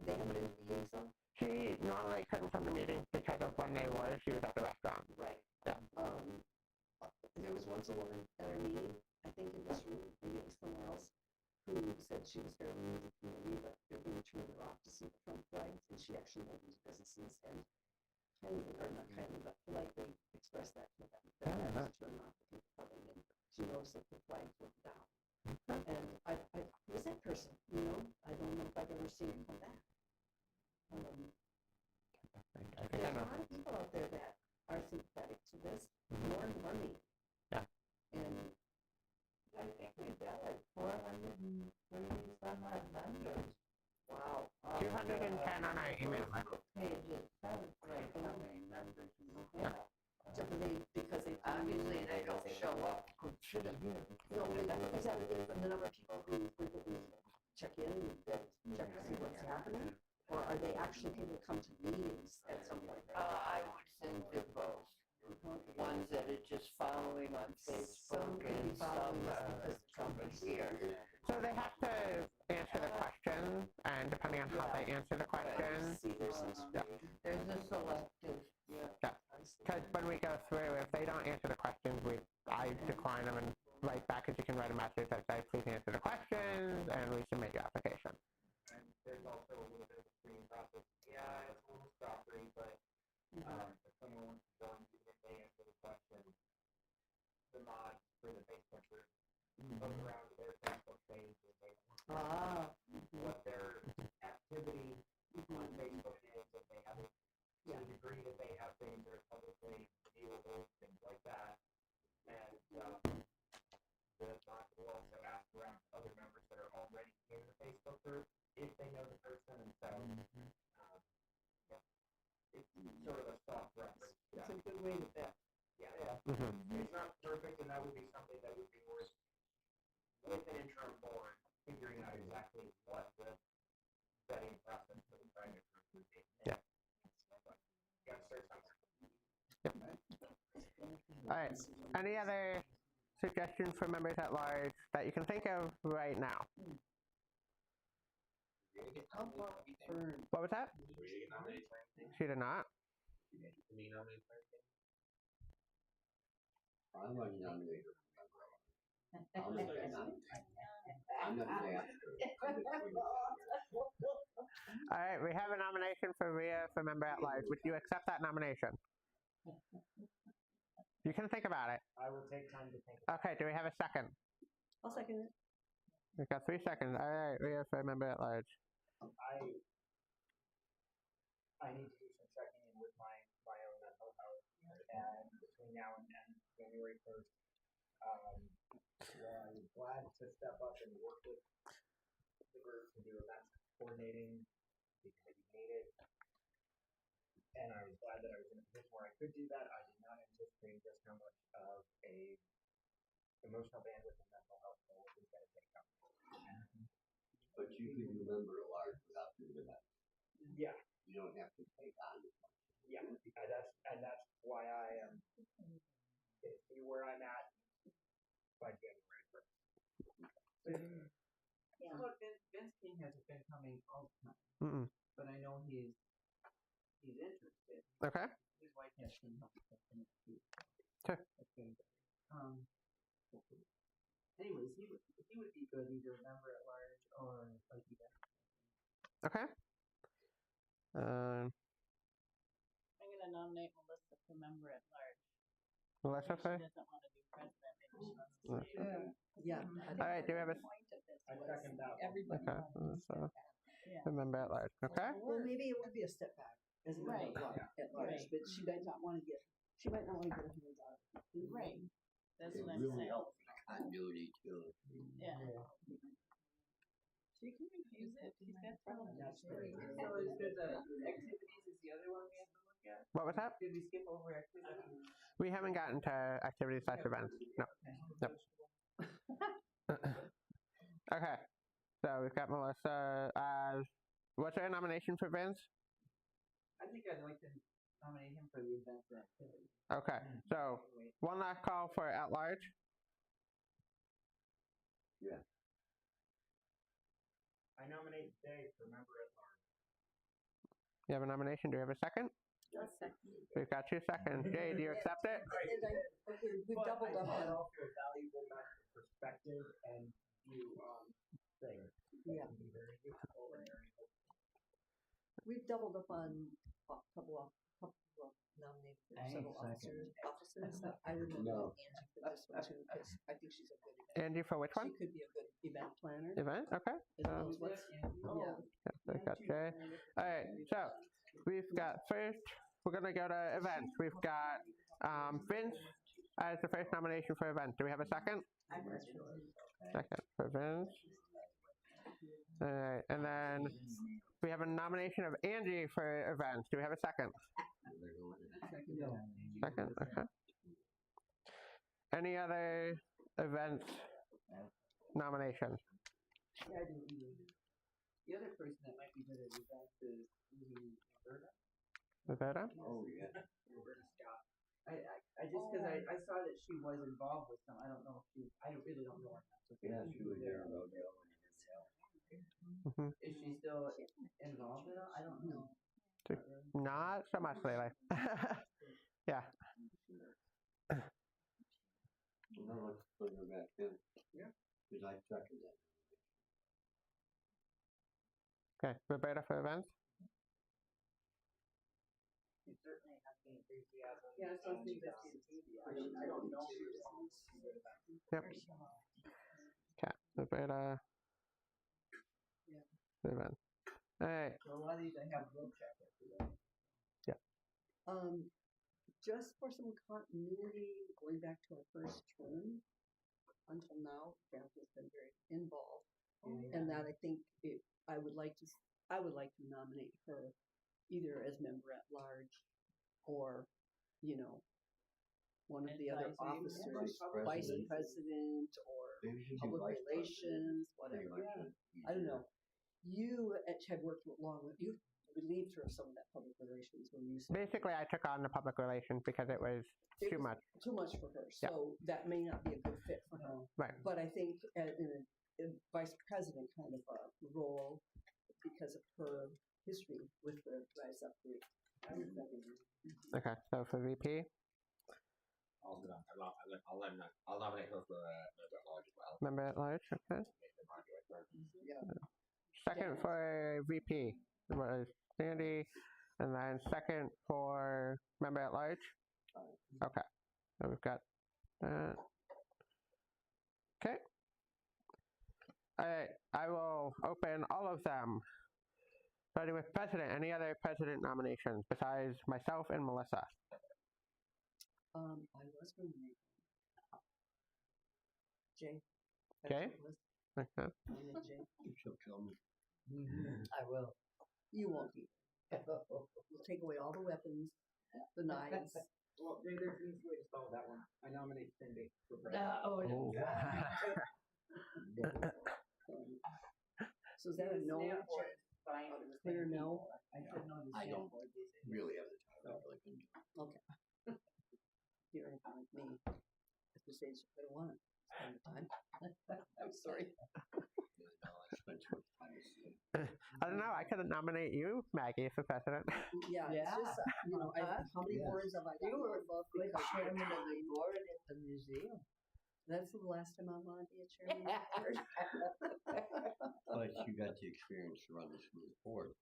They haven't been to meetings, though. She normally couldn't come to meetings because of when they were. She was at the restaurant. Right. Yeah. There was once a woman at our meeting, I think in this room, maybe it was somewhere else, who said she was fairly new to the community, but they're going to turn her off to see the front flags, and she actually had these businesses, and kindly, or not kindly, but politely expressed that to them, that that was turned off the people coming in. She noticed that the flags went down. And I who's that person, you know? I don't know if I've ever seen him come back. I think I There's a know. lot of people out there that are sympathetic to this, more money. Yeah. And I think we've got like 420-some odd members. Wow. 210 on our email list. Pages, right, and how many members do you have? Because they obviously they don't show up. Should have been. No, is that the number of people who frequently check in, that check to see what's happening? Or are they actually people who come to meetings at some point? I would send to both. Ones that are just following on Facebook and some come here. So they have to answer the questions, and depending on how they answer the questions, There's a selective. yeah. Because when we go through, if they don't answer the questions, I decline them and write back, as you can write a message that says, please answer the questions, and we submit your application. And there's also a little bit of a screening process. Yeah, it's a little stoppery, but if someone wants to go and if they answer the question, the mod for the Facebook group goes around to their Facebook page and they what their activity on Facebook is, if they have it to the degree that they have things that are publicly viewable, things like that. And the mod will also ask around other members that are already in the Facebook group if they know the person, and so it's sort of a soft reference. It's a good way to vet. Yeah. It's not perfect, and that would be something that would be worth with an interim board figuring out exactly what the vetting process for the private group would be. Yeah. You gotta start somewhere. Yep. All right. Any other suggestions for members at large that you can think of right now? What was that? She did not. I want to nominate her. I'm not saying All right, we have a nomination for Rhea for member at large. Would you accept that nomination? You can think about it. I will take time to think. Okay, do we have a second? I'll second it. We've got 3 seconds. All right, Rhea for member at large. I need to do some checking in with my own mental health, and between now and January 1st, I'm glad to step up and work with the group to do events coordinating because it needed. And I was glad that I was in a position where I could do that. I did not anticipate just how much of a emotional bandwidth and mental health role is going to take up. but you can remember a large without doing that. Yeah. You don't have to take on as much. Yeah, and that's why I am see where I'm at by January 1st. Yeah. Look, Vince King hasn't been coming all the time, but I know he's interested. Okay. His wife has some help too. Sure. Anyways, he would be good either a member at large or like you guys. Okay. I'm gonna nominate Melissa for member at large. Melissa She say? doesn't want to do president. Maybe she wants to Yeah. do. Yeah. All right, do we have a point of this I was second that one. everybody Okay, wanted to so step back. Yeah. a member at large? Okay. Well, maybe it would be a step back as a member Right. at large, Right. but she might not want to get her hands out. Right. That's It what I'm really saying. helps with continuity too. Yeah. She can refuse it. She's got time. That's great. So is there the activities is the other one we have to look at? What was that? Did we skip over activities? We haven't gotten to activities / events. No. Nope. Okay. So we've got Melissa. What's her nomination for Vince? I think I'd like to nominate him for the event or activity. Okay. So one last call for at large. Yeah. I nominate Dave for member at large. You have a nomination. Do you have a second? We've got 2 seconds. Jay, do you accept it? We've doubled up I on. also valuable perspective and view on things. Yeah. Can be very useful and very helpful. We've doubled up on a couple of nominated for several officers. I would nominate Angie for this one too, because I think she's a good event. Angie for which one? She could be a good event planner. Event? Okay. As well as what's, yeah. Yeah, so we've got Jay. All right. So we've got first, we're going to go to events. We've got Vince as the first nomination for event. Do we have a second? Second for Vince. All right. And then we have a nomination of Angie for events. Do we have a second? Second. Okay. Any other events nominations? Yeah, I do. The other person that might be good at events is Roberta. Roberta? Oh, yeah. Roberta Scott. I just because I saw that she was involved with some. I don't know if she. I really don't know her. So Yeah, she was there about that. Mm-hmm. Is she still involved at all? I don't know. Not so much lately. Yeah. No, let's put her back in. Yeah. Because I second that. Okay. Roberta for events? She certainly has the enthusiasm. Yeah, so I think that's the enthusiasm. I don't know. Yep. Okay. Roberta. Yeah. For events. All right. So a lot of these I have road check after that. Just for some continuity, going back to our first term, until now, Frank has been very involved, and that I think I would like to nominate her either as member at large, or one of the other officers, vice president, or public relations, whatever. I don't know. You have worked along with you. Relieved her of some of that public relations when you said Basically, I took on the public relations because it was too much. Too much for her. So that may not be a good fit for her. Right. But I think in a vice president kind of a role, because of her history with the Rise Up group. Okay, so for VP? I'll nominate her for member at large as well. Member at large, okay. Yeah. Second for VP was Sandy, and then second for member at large? Okay, so we've got that. Okay. All right, I will open all of them. Starting with president. Any other president nominations besides myself and Melissa? I was going to make Jay. Jay? Okay. Jay. She'll kill me. I will. You won't be. We'll take away all the weapons, the knives. Well, there's an easy way to solve that one. I nominate Cindy for president. So is that a no? Clear no? I don't really have the time. I really couldn't. Okay. You're anything like me. At this age, I don't want to spend the time. I'm sorry. I don't know. I couldn't nominate you, Maggie, for president. Yeah, it's just, how many words have I got? You were a good chairman of the board at the museum. That's the last time I want to be a chairman of the board. But you got the experience to run the smooth board.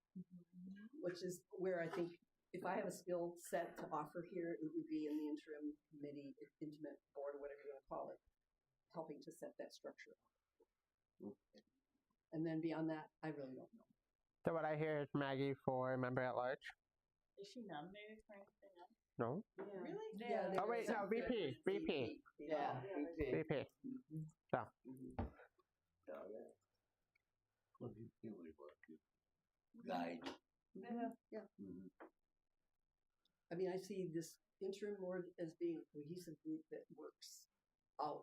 Which is where I think if I have a skill set to offer here, it would be in the interim committee, intimate board, or whatever you want to call it, helping to set that structure up. And then beyond that, I really don't know. So what I hear is Maggie for member at large. Is she nominated for anything else? No. Yeah. Really? Yeah. Oh wait, no, VP. Yeah, VP. So. So, yeah. Well, you would work. Guide. Yeah. I mean, I see this interim board as being a cohesive group that works out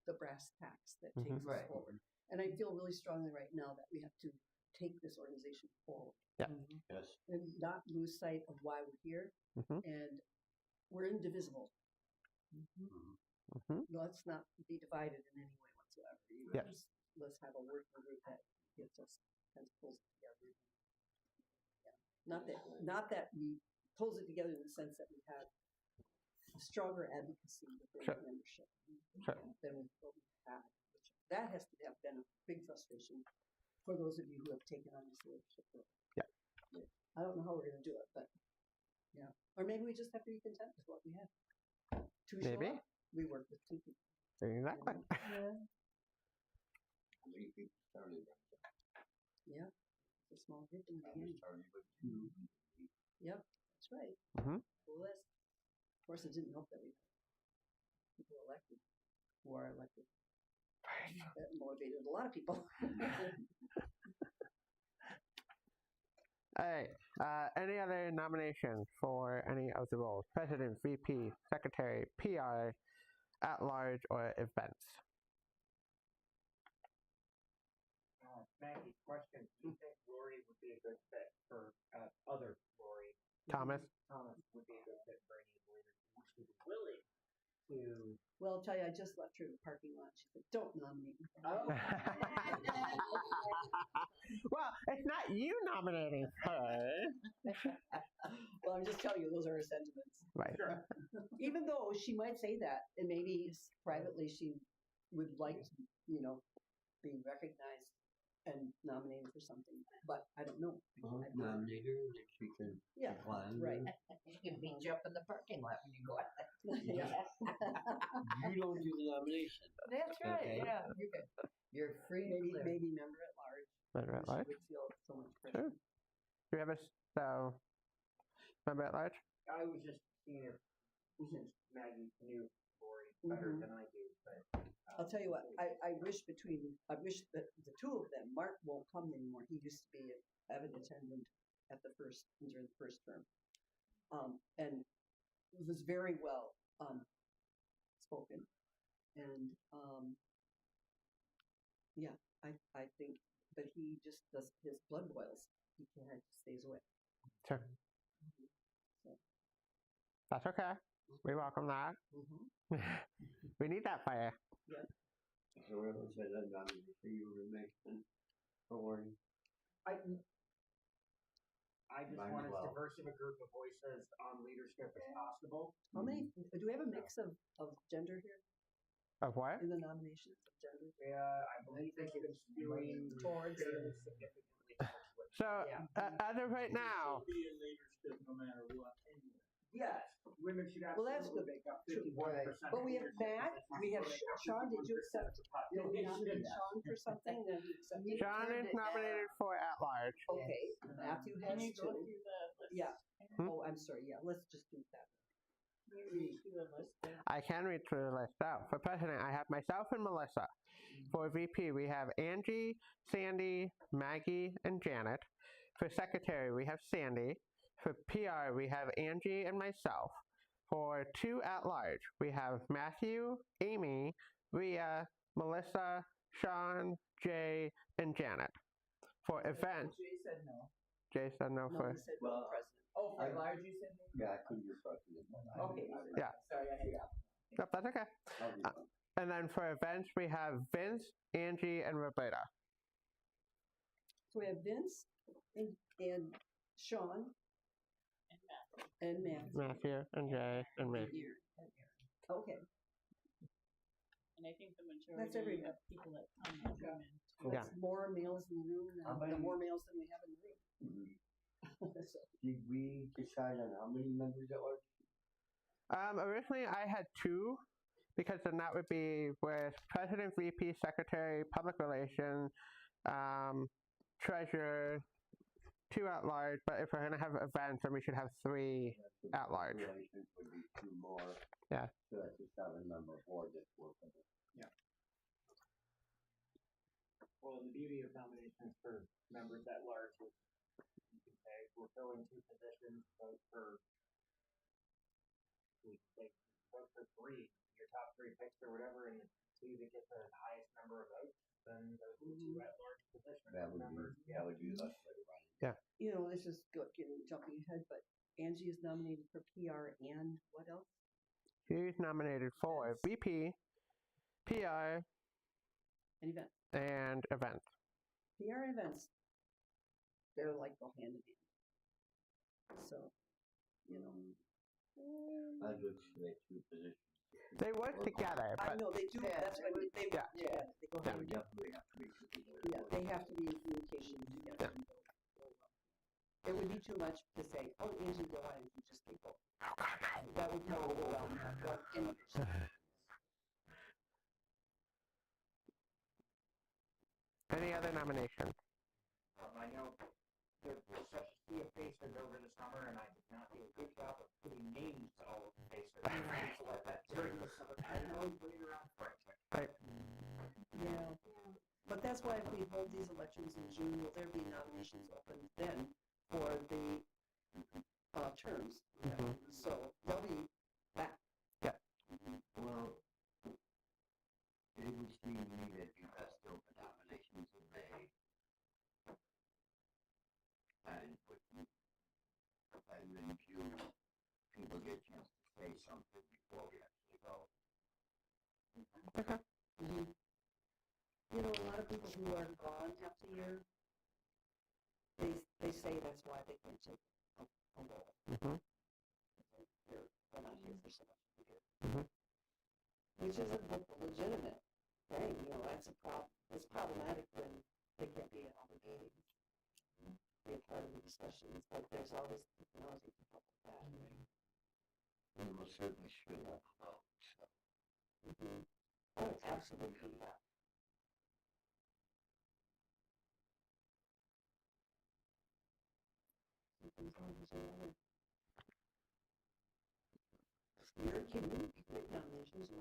the brass tacks that takes us forward. And I feel really strongly right now that we have to take this organization forward. Yeah. Yes. And not lose sight of why we're here. And we're indivisible. Let's not be divided in any way whatsoever. Yes. Let's have a working group that gets us kind of pulls it together. Yeah. Not that we pulls it together in the sense that we have a stronger advocacy within the membership than what we had. That has to have been a big frustration for those of you who have taken on this leadership role. Yeah. I don't know how we're going to do it, but yeah. Or maybe we just have to be content with what we have. Two show up, we work with two people. Exactly. How many people started? Yeah. It's a small group in the beginning. Started with 2. Yep, that's right. Full list. Of course, it didn't help that we had people elected who are elected. That motivated a lot of people. All right. Any other nominations for any of the roles? President, VP, Secretary, PR, at large, or events? Maggie, question. Do you think Lori would be a good fit for other Lori? Thomas? Thomas would be a good fit for any of the leaders. Would she be willing to? Well, I'll tell you, I just left her in the parking lot. She said, don't nominate me. Well, it's not you nominating her. Well, I'm just telling you, those are her sentiments. Right. Sure. Even though she might say that, and maybe privately she would like to, be recognized and nominated for something, but I don't know. Nominate her, and then she can decline. Right. She can beat you up in the parking lot when you go out. You don't do the nomination. That's right. Okay. Yeah, you're free. Maybe member at large. Member at large. Would feel so much pressure. Sure. Do we have member at large? I was just seeing if since Maggie knew Lori better than I do, but I'll tell you what, I wish that the two of them, Mark won't come anymore. He used to be an attendant at during the first term. And it was very well spoken. And I think, but he just does, his blood boils. He stays away. Sure. So. That's okay. We welcome that. We need that fire. Yeah. So whoever said that nomination for you would make sense for Lori. I just want as diverse of a group of voices on leadership as possible. How many? Do we have a mix of gender here? Of what? In the nominations of gender? Yeah, I believe it's been skewing towards significantly. So as of right now, Be in leadership no matter what. Anyway. Yes, women should absolutely make up 51%. But we have Matt, we have Sean. Did you accept? Did we nominate Sean for something? Then he accepted. Sean is nominated for at large. Okay, Matthew has Can you go two. through the list? Yeah. Oh, I'm sorry. Yeah, let's just do that. Can you read through the list there? I can read through the list out. For president, I have myself and Melissa. For VP, we have Angie, Sandy, Maggie, and Janet. For secretary, we have Sandy. For PR, we have Angie and myself. For two at large, we have Matthew, Amy, Rhea, Melissa, Sean, Jay, and Janet. For events, Jay said no. Jay said no for. He said Well, president. Oh, for large you said no? Yeah, I couldn't be president. Okay. Yeah. Sorry, I forgot. Yep, that's okay. I'll be fine. And then for events, we have Vince, Angie, and Roberta. So we have Vince and Sean and Matt. Matthew, and Jay, and me. Okay. And I think the That's majority everybody. of people that come are women. Yeah. That's more males in the room. The more males than we have in the room. So, Did we decide on how many members it was? Originally I had 2, because then that would be with president, VP, secretary, public relations, treasurer, 2 at large. But if we're gonna have events, then we should have 3 at large. Relations would be 2 more. Yeah. So that's a 7-member board that's working. Well, the beauty of nominations for members at large is you can say we're filling 2 positions, vote for, we can say vote for 3, your top 3 picks or whatever, and the 2 that get the highest number of votes, then those are the 2 at large positions. That would be less way to run it. you know, this is jumping ahead, but Angie is nominated for PR and what else? She's nominated for VP, PR, An event. and events. PR and events, they're like go hand in hand. So, you know. I would say 2 positions. They work together, I but know they do. That's why they work together. They go That hand would in hand. definitely have to be 2 people. Yeah, they have to be in communication together. It would be too much to say, oh, Angie, go ahead and you just take both. That would kind of overwhelm any person. Any other nominations? I know there's such a sea of faces over the summer, and I did not do a good job of putting names to all of the faces. So like that during the summer, I didn't always wait around for it. Right. Yeah. But that's why if we hold these elections in June, will there be nominations open then for the terms? Mm-hmm. So they'll be back. Yeah. Well, it would seem to me that you best open nominations in May. And then June, people get a chance to say something before we actually go. Okay. Mm-hmm. You know, a lot of people who are gone half the year, they say that's why they can't take a role. Mm-hmm. They're not here for so much of the year. Mm-hmm. Which is a legitimate thing, you know, that's a problem. It's problematic when they can't be obligated, be a part of the discussions, but there's always technology to help with that. We will certainly should have a vote, so. Mm-hmm. Oh, absolutely, yeah. You're kidding. Great nominations.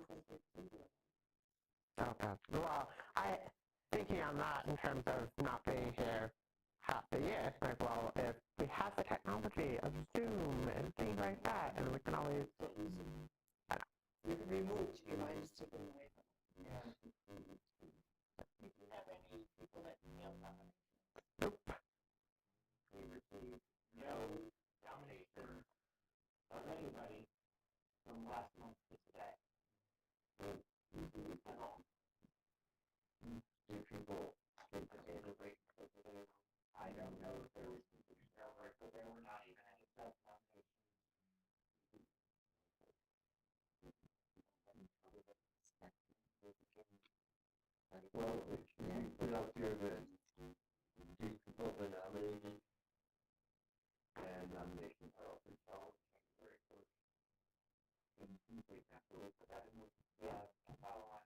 Okay. Well, thinking on that in terms of not being here half the year, like, well, if we have the technology of Zoom and things like that, and we can always... You can remove your mind is taken away from it. Yeah. Did you have any people that emailed nominations? Nope. We received no nomination of anybody from last month to today. Do people think that they were waiting for the I don't know if there was confusion over it, but there were not even any self-nominations. Well, if you put out there that these people have been nominated, and nominations are open till January 1st. And we have to wait for that in the follow on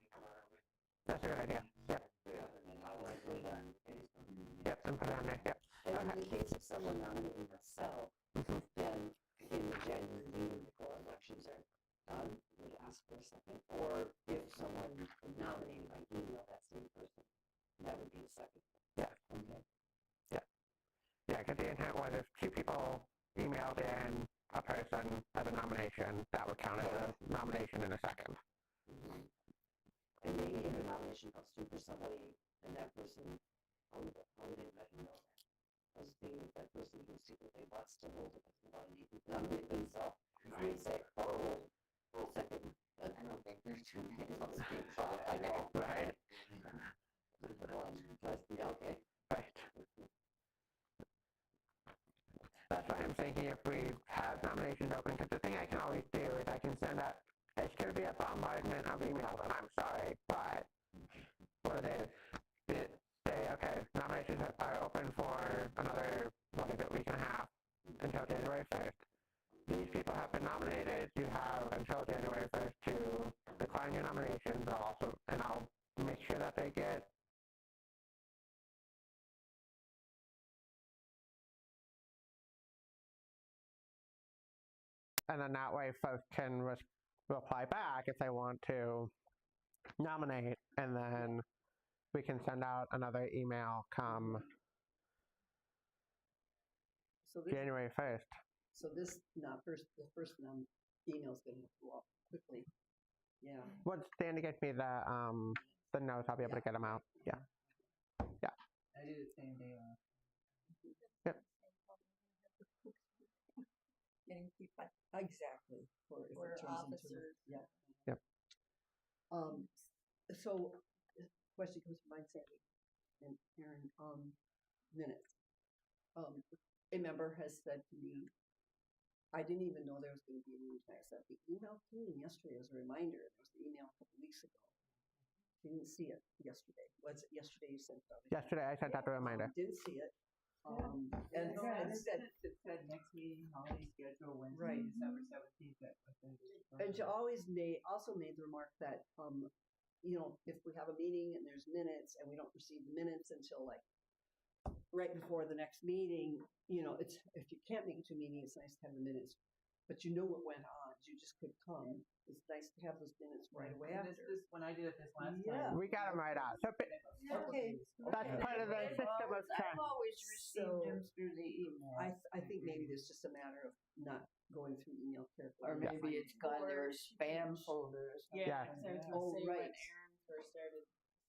That's a good idea. Yep. and I'll likely that case. Yep, and put it on there. Yep. And in the case of someone nominating themselves, then in the January meeting before elections are done, we ask for a second. Or if someone nominated by email that same person, that would be a second. Yeah. Okay. Yeah. Yeah, because the intent was if 2 people emailed in a person as a nomination, that would count as a nomination in a second. Mm-hmm. And maybe if a nomination comes through for somebody and that person, how would they let you know that? As being that person who secretly wants to hold it because they want to nominate themselves. They say, oh, second. I don't think there's too many of those people. I know. Right. Okay. Right. That's why I'm thinking if we have nominations open, because the thing I can always do is I can send out, it's going to be a bombardment of emails, and I'm sorry, but what it is, say, okay, nominations are open for another, what is it, week and a half, 1st. These people have been nominated. You have until January 1st to decline your nominations. I'll make sure that they get and then that way folks can reply back if they want to nominate, and then we can send out another email come January 1st. So the first email's gonna go up quickly. Yeah. Once Danny gets me the notes, I'll be able to get them out. Yeah. Yeah. I do the same day last. Yep. Getting feedback. Exactly. For officers. Yeah. Yep. So, question comes to mind, Sandy and Aaron. Minutes. A member has said to me, I didn't even know there was going to be a meeting tonight. So the email came yesterday as a reminder. There was the email a couple weeks ago. She didn't see it yesterday. Was it yesterday you sent it out? Yesterday I sent out the reminder. Didn't see it. And it said next meeting, holiday schedule, Wednesday, December 17th. And she also made the remark that, if we have a meeting and there's minutes and we don't receive the minutes until like right before the next meeting, it's if you can't make it to a meeting, it's nice to have the minutes. But you know what went on. You just could come. It's nice to have those minutes right away after. This when I did it this last Yeah. time. We got them right out. So Okay. that's part of the system of trust. I've always received them through the email. I think maybe there's just a matter of not going through email carefully. Or maybe it's gone to their spam folder or something. Yeah, Yeah. so I was Oh, gonna say right. when Aaron first started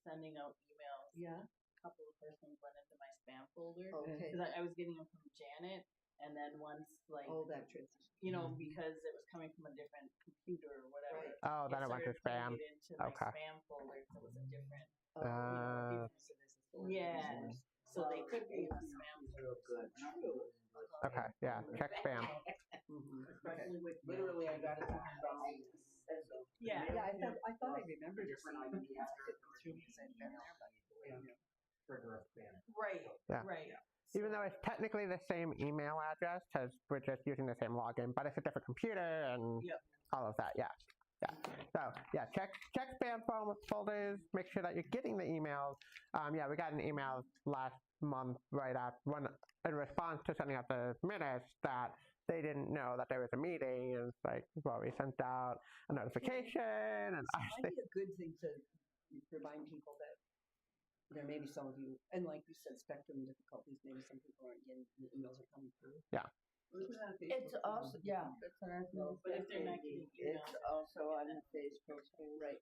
sending out emails, Yeah. a couple of first ones went into my spam folder Okay. because I was getting them from Janet, and then once That transition. because it was coming from a different computer or whatever. Right. Oh, then it went to started spam. putting it into my Okay. spam folder because it was a different. Oh, Yeah. So they could be in the spam folder. Good. Okay. Yeah. Check spam. Especially with literally, I got it to $10. Yeah. Yeah, I thought I remembered it seeing the meetings. I didn't go through because I'd been there, but Trigger a spam. Right. Yeah. Right. Even though it's technically the same email address, because we're just using the same login, but it's a different computer and Yep. all of that. Yeah. Yeah. So yeah, check spam folders. Make sure that you're getting the emails. Yeah, we got an email last month right after in response to sending out the minutes that they didn't know that there was a meeting, and it's like, well, we sent out a notification, and it might be a good thing to remind people that there may be some of you, and like you said, spectrum difficulties, maybe some people aren't getting the emails are coming through. Yeah. It's also, yeah, that's what I was going to But say. if they're not getting emails, It's also on Facebook too. Right.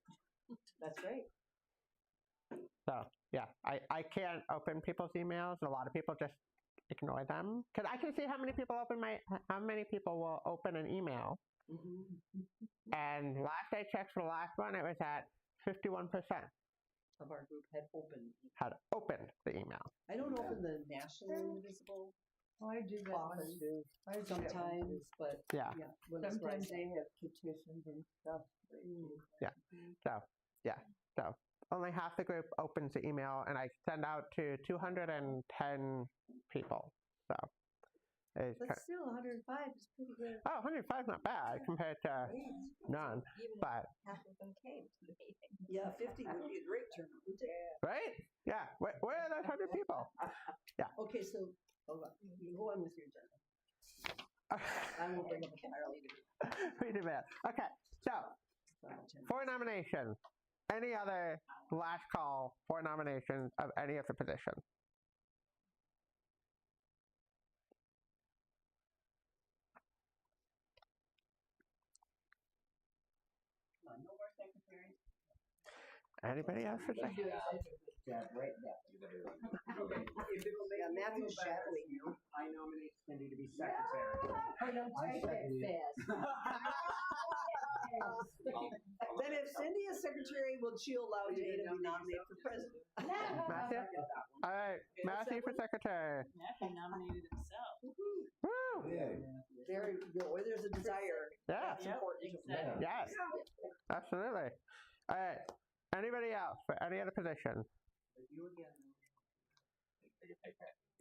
That's right. So yeah, I can't open people's emails, and a lot of people just ignore them because I can see how many people will open an email. Mm-hmm. And last I checked for the last one, it was at 51% Of our group had opened. had opened the email. I don't open the national Indivisible I do that often, one too. I do that one sometimes, too. but Yeah. when it's Sometimes rising. they have petitions and stuff. Yeah. So only half the group opens the email, and I send out to 210 people. So it's But still, 105 is pretty good. 105 is not bad compared to none. But Half of them came to the meeting. Yeah, 50 would be a great turnout, wouldn't it? right? Yeah. Where are those 100 people? Okay, so hold on. You go on with your agenda. I will bring up entirely different. Wait a minute. Okay. So for nominations, any other last call for nominations of any of the positions? no more secretaries. Anybody else for second? Yeah, Matthew's shadowing you. I nominate Cindy to be secretary. I don't type that fast. Then if Cindy is secretary, will she allow Jay to be nominated for president? Matthew? All right. Matthew for secretary. Matthew nominated himself. Woo! There you go. Where there's a desire, Yeah. that's important. Exactly. Yes. Absolutely. All right. Anybody else for any other position? You again.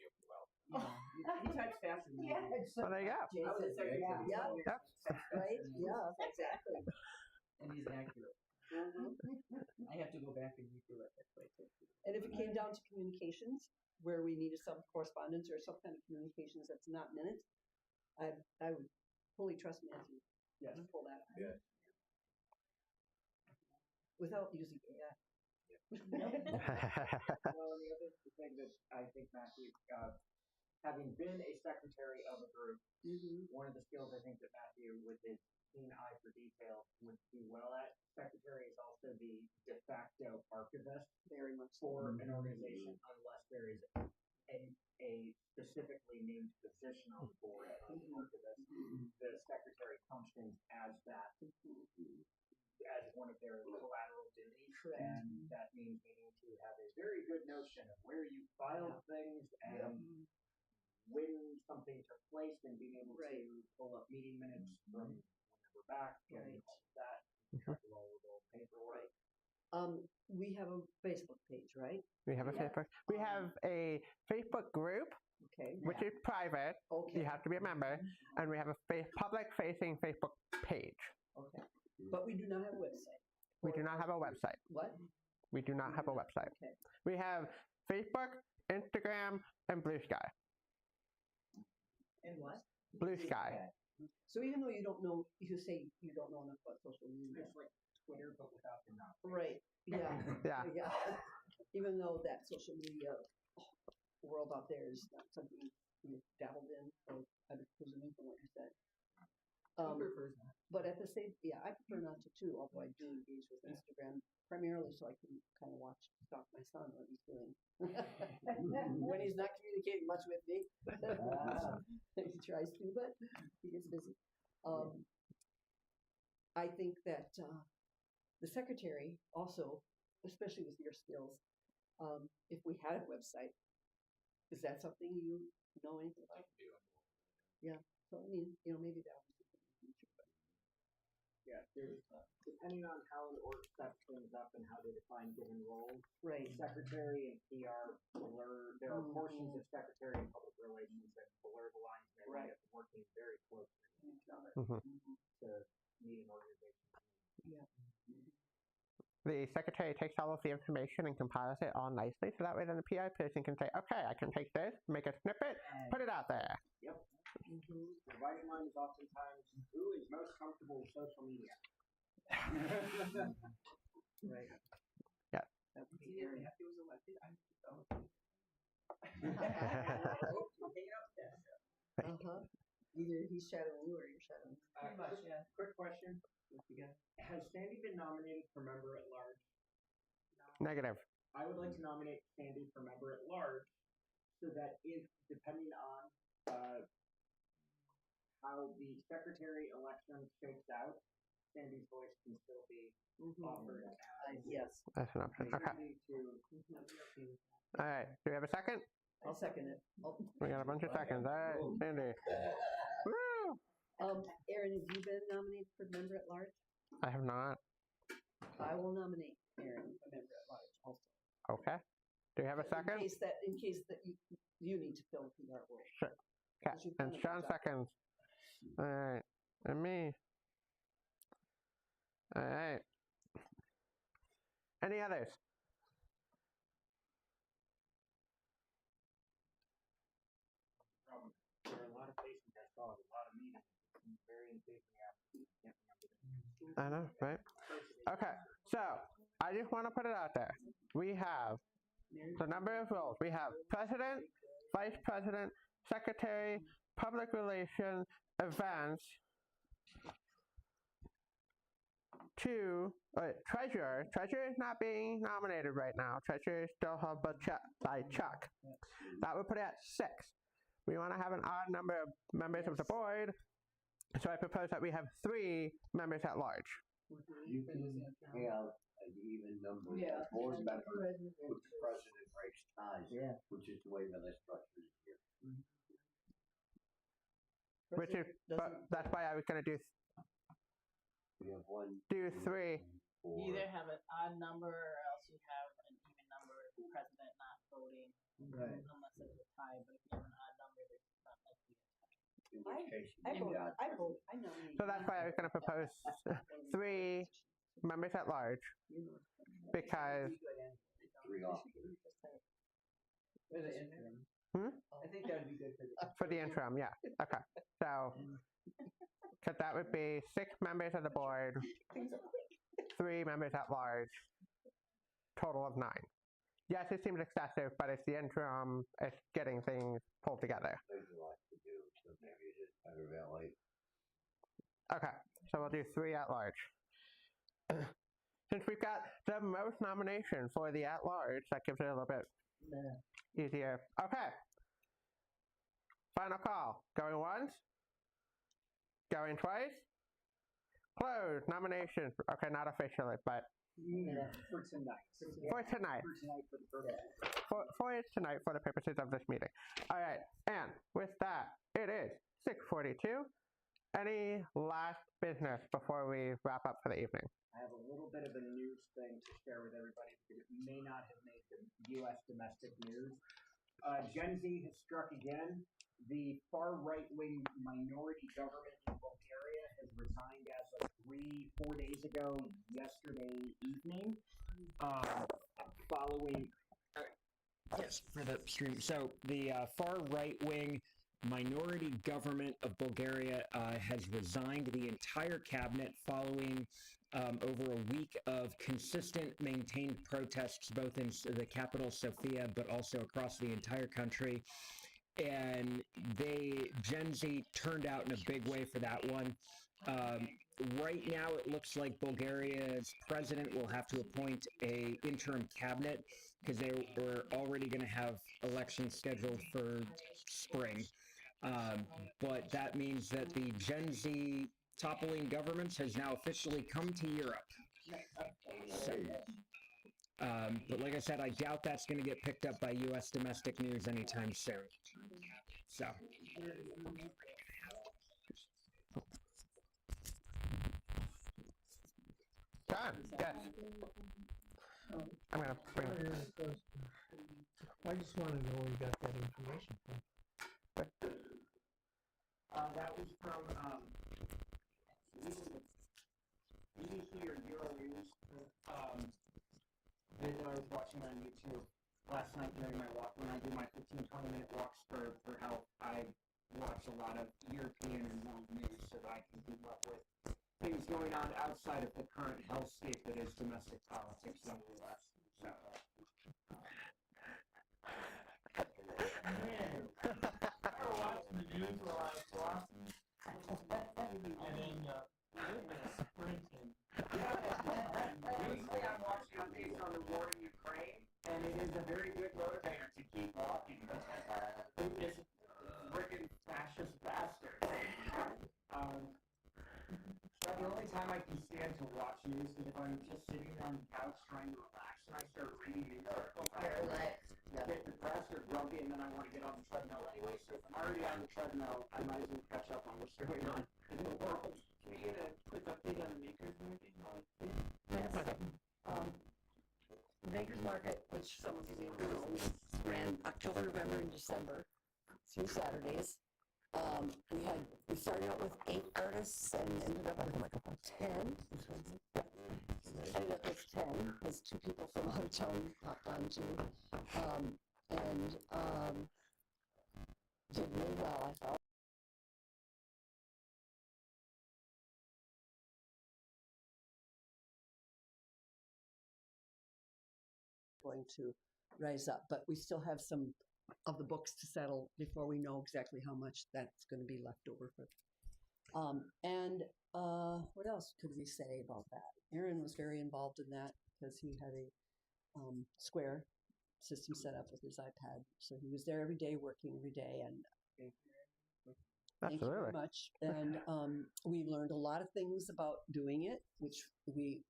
do well. He types faster than me. Well, there you go. I would say, Yeah. Yep. Right? Yeah, exactly. And he's accurate. I have to go back and redo it. That's right. And if it came down to communications, where we needed some correspondence or some kind of communications that's not minutes, I would fully trust Matthew to pull that out. Yeah. Without using AI. Well, and the other thing that I think Matthew, having been a secretary of a group, one of the skills I think that Matthew, with his keen eye for detail, would do well at. Secretary is also the de facto archivist Very much for an organization, unless there is a specifically named position on the board of the archivist. The secretary functions as that, as one of their collateral duties. Correct. And that means needing to have a very good notion of where you filed things and when something took place, and being able to pull up meeting minutes from whenever back and all of that. All of the paperwork. We have a Facebook page, right? We have a Facebook. We have a Facebook group, which is private. You have to be a member, and we have a public-facing Facebook page. Okay. But we do not have a website. We do not have a website. What? We do not have a website. Okay. We have Facebook, Instagram, and Blue Sky. And what? Blue Sky. So even though you don't know, you say you don't know enough about social media. It's like Twitter, but without the not. Right. Yeah. Yeah. Even though that social media world out there is not something you dabbled in, so I'm presuming from what you said. Prefers not. But at the same, I prefer not to too, although I do engage with Instagram primarily so I can kind of stalk my son, what he's doing. When he's not communicating much with me. He tries to, but he gets busy. I think that the secretary also, especially with your skills, if we had a website, is that something you know anything about? Yeah. So I mean, maybe that would be something in the future. But. Yeah, there's depending on how an org sets things up and how they define given roles. Right. Secretary and PR blur. There are portions of secretary and public relations that blur the lines. They wind up working very closely with each other to meet an organization. Yeah. The secretary takes all of the information and compiles it all nicely, so that way then the PI person can say, okay, I can take this, make a snippet, put it out there. Yep. The dividing line is oftentimes who is most comfortable with social media. Right. Yeah. Matthew was elected. Either he's shadowing you or you're shadowing him. Pretty much, yeah. Quick question. Has Sandy been nominated for member at large? No. Negative. I would like to nominate Sandy for member at large, so that if, depending on how the secretary election shakes out, Sandy's voice can still be offered as yes. That's an option. Okay. All right. Do we have a second? I'll second it. We got a bunch of seconds. All right, Sandy. Woo! Aaron, have you been nominated for member at large? I have not. I will nominate Aaron for member at large also. Okay. Do we have a second? In case that you need to fill the PR role. Sure. Okay. And Sean seconds. All right. And me. All right. Any others? there are a lot of patients I saw at a lot of meetings. Very enthusiastic. Can't remember. I know, right? Okay. So I just want to put it out there. We have the number of roles. We have president, vice president, secretary, public relations, events, treasurer. Treasurer is not being nominated right now. Treasurer is still held by Chuck. That would put it at 6. We want to have an odd number of members of the board, so I propose that we have 3 members at large. You can have an even number of board members which the president breaks ties, which is the way that it's structured here. Which is, but that's why I was going to do We have 1, 3. 4. You either have an odd number or else you have an even number of the president not voting Right. Unless it's a tie, but if you have an odd number, there's not likely a tie. In which case, I you vote. got I vote. I nominate. So that's why I was going to propose 3 members at large because. three off. For the interim. Hmm? I think that would be good For the interim, yeah. Okay. So, because that would be 6 members of the board, 3 members at large, total of 9. Yes, it seems excessive, but it's the interim, it's getting things pulled together. There's a lot to do, so maybe it is better that way. Okay, so we'll do 3 at large. Since we've got the most nominations for the at large, that gives it a little bit easier. Okay. Final call. Going once? Going twice? Closed. Nominations. Okay, not officially, but For tonight. for tonight. For tonight, for the purpose. For tonight, for the purposes of this meeting. All right, and with that, it is 6:42. Any last business before we wrap up for the evening? I have a little bit of a news thing to share with everybody because it may not have made the U.S. domestic news. Gen Z has struck again. The far right-wing minority government in Bulgaria has resigned as of 4 days ago yesterday evening, following yes, for the stream. So the far right-wing minority government of Bulgaria has resigned the entire cabinet following over a week of consistent maintained protests both in the capital Sofia but also across the entire country. And Gen Z turned out in a big way for that one. Right now, it looks like Bulgaria's president will have to appoint a interim cabinet because they were already going to have elections scheduled for spring. But that means that the Gen Z toppling governments has now officially come to Europe. So, but like I said, I doubt that's going to get picked up by U.S. domestic news anytime soon. So. John, yes. I'm going to bring I just want to know where you got that information from. That was from BBC or Euronews. Video I was watching on YouTube last night during my walk. When I do my 15-20-minute walks for health, I watch a lot of European and world news so that I can keep up with things going on outside of the current hellscape that is domestic politics nonetheless. So. I was watching the news while I was walking, and then sprinting. Usually I'm watching updates on the war in Ukraine, and it is a very good motivator to keep walking. Putin is a friggin' fascist bastard. But the only time I can stand to watch news is if I'm just sitting on the couch trying to relax and I start reading news articles. I get depressed or grumpy, and then I want to get on the treadmill anyway. So if I'm already on the treadmill, I might as well catch up on what's going on in the world. Can we get a quick update on the Makers Market? Makers Market, which some of you may know, ran October, November, and December, 3 Saturdays. We started out with 8 artists and ended up with 10. Ended up with 10 because 2 people from out of town popped on too. Did really well, I thought. Going to rise up, but we still have some of the books to settle before we know exactly how much that's going to be left over for. What else could we say about that? Aaron was very involved in that because he had a Square system set up with his iPad, so he was there every day, working every day, and thank you very much. And we learned a lot of things about doing it, which we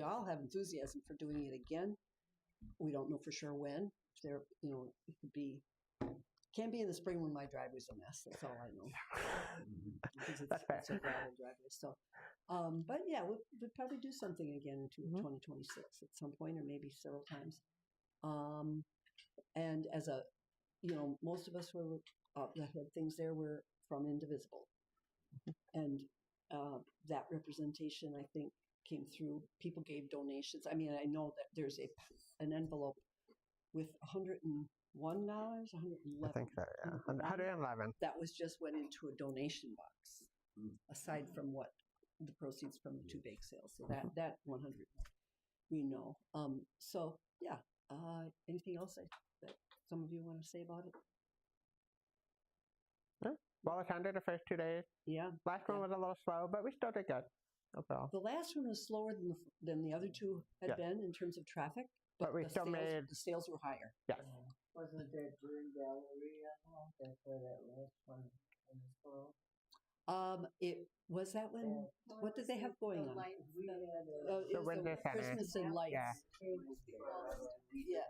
all have enthusiasm for doing it again. We don't know for sure when. There, it could be, can't be in the spring when my driveway's a mess. That's all I know. Because it's a gravel driveway. So, but yeah, we'll probably do something again in 2026 at some point, or maybe several times. And as a most of us were that had things there were from Indivisible, and that representation, I think, came through. People gave donations. I mean, I know that there's an envelope with $101, $111. I think so, yeah. 111. That was just went into a donation box, aside from what the proceeds from the two bake sales. So that 100 we know. So yeah. Anything else that some of you want to say about it? Yeah. Well attended the first 2 days. Yeah. Last one was a little slow, but we still did good. Overall. The last one was slower than the other two had been in terms of traffic, but we still made the sales were higher. Yes. Wasn't there Brewing Gallery at all? That's where that last one was closed. It was that one. What did they have going on? We had The Winter Center. Christmas and lights. Yeah. Yeah.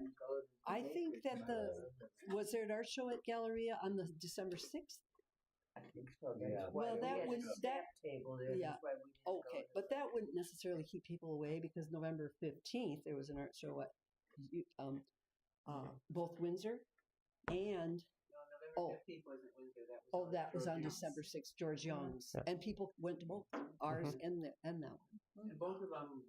I think that was there an art show at Galleria on the December 6th? I think so. Well, that was that table there. Yeah. That's why we didn't Okay, go but that wouldn't necessarily keep people away because November 15th there was an art show at both Windsor and November 15th wasn't Windsor. that was on December 6th, George Young's, and people went to both ours and that one. And both of them,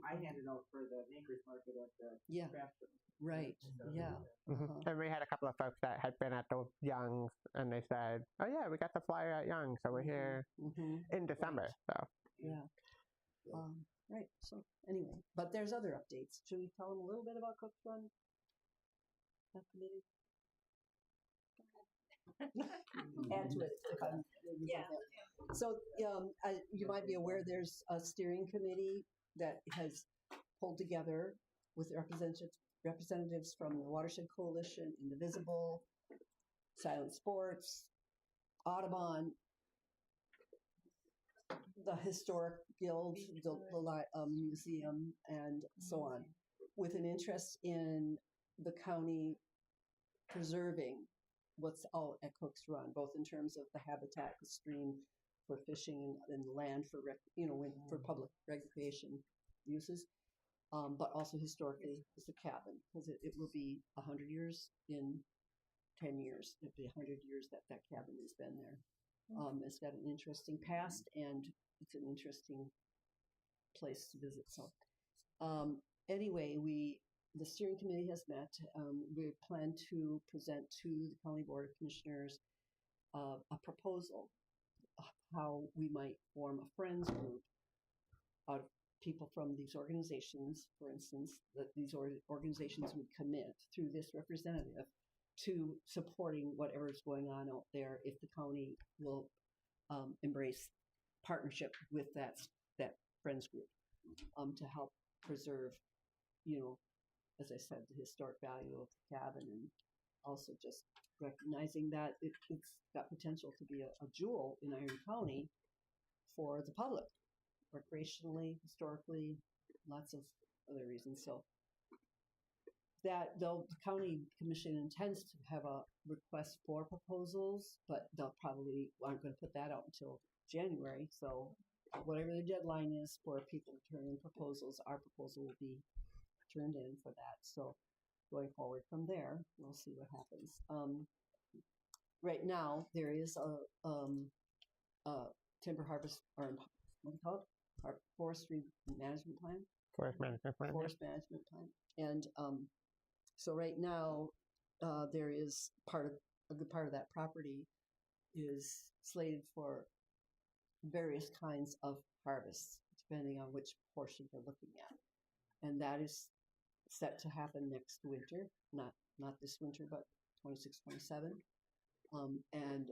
I handed out for the Makers Market at the craft show. Right. Yeah. And we had a couple of folks that had been at the Young's, and they said, "Oh yeah, we got the flyer at Young's, so we're here in December." So yeah. Right. So anyway, but there's other updates. Should we tell them a little bit about Cook's Run? That committee. Add to it. Yeah. So you might be aware there's a steering committee that has pulled together with representatives from the Watershed Coalition, Indivisible, Silent Sports, Audubon, the Historic Guild, the museum, and so on, with an interest in the county preserving what's all at Cook's Run, both in terms of the habitat, the stream for fishing, and land for for public recreation uses, but also historically as a cabin, because it will be 100 years in 10 years. It'll be 100 years that cabin has been there. It's got an interesting past, and it's an interesting place to visit. So anyway, the steering committee has met. We plan to present to the County Board of Commissioners a proposal of how we might form a friends group out of people from these organizations, for instance, that these organizations would commit through this representative to supporting whatever is going on out there if the county will embrace partnership with that friends group to help preserve, as I said, the historic value of the cabin, and also just recognizing that it's got potential to be a jewel in Iron County for the public, recreationally, historically, lots of other reasons. So that the county commission intends to have a request for proposals, but they'll probably aren't going to put that out until January. So whatever the deadline is for people to turn in proposals, our proposal will be turned in for that. So going forward from there, we'll see what happens. Right now, there is a timber harvest, or what do you call it? Forestry management plan. Forest management plan. Forest management plan. And so right now, there is a good part of that property is slated for various kinds of harvests, depending on which portion they're looking at. And that is set to happen next winter, not this winter, but 26, 27. And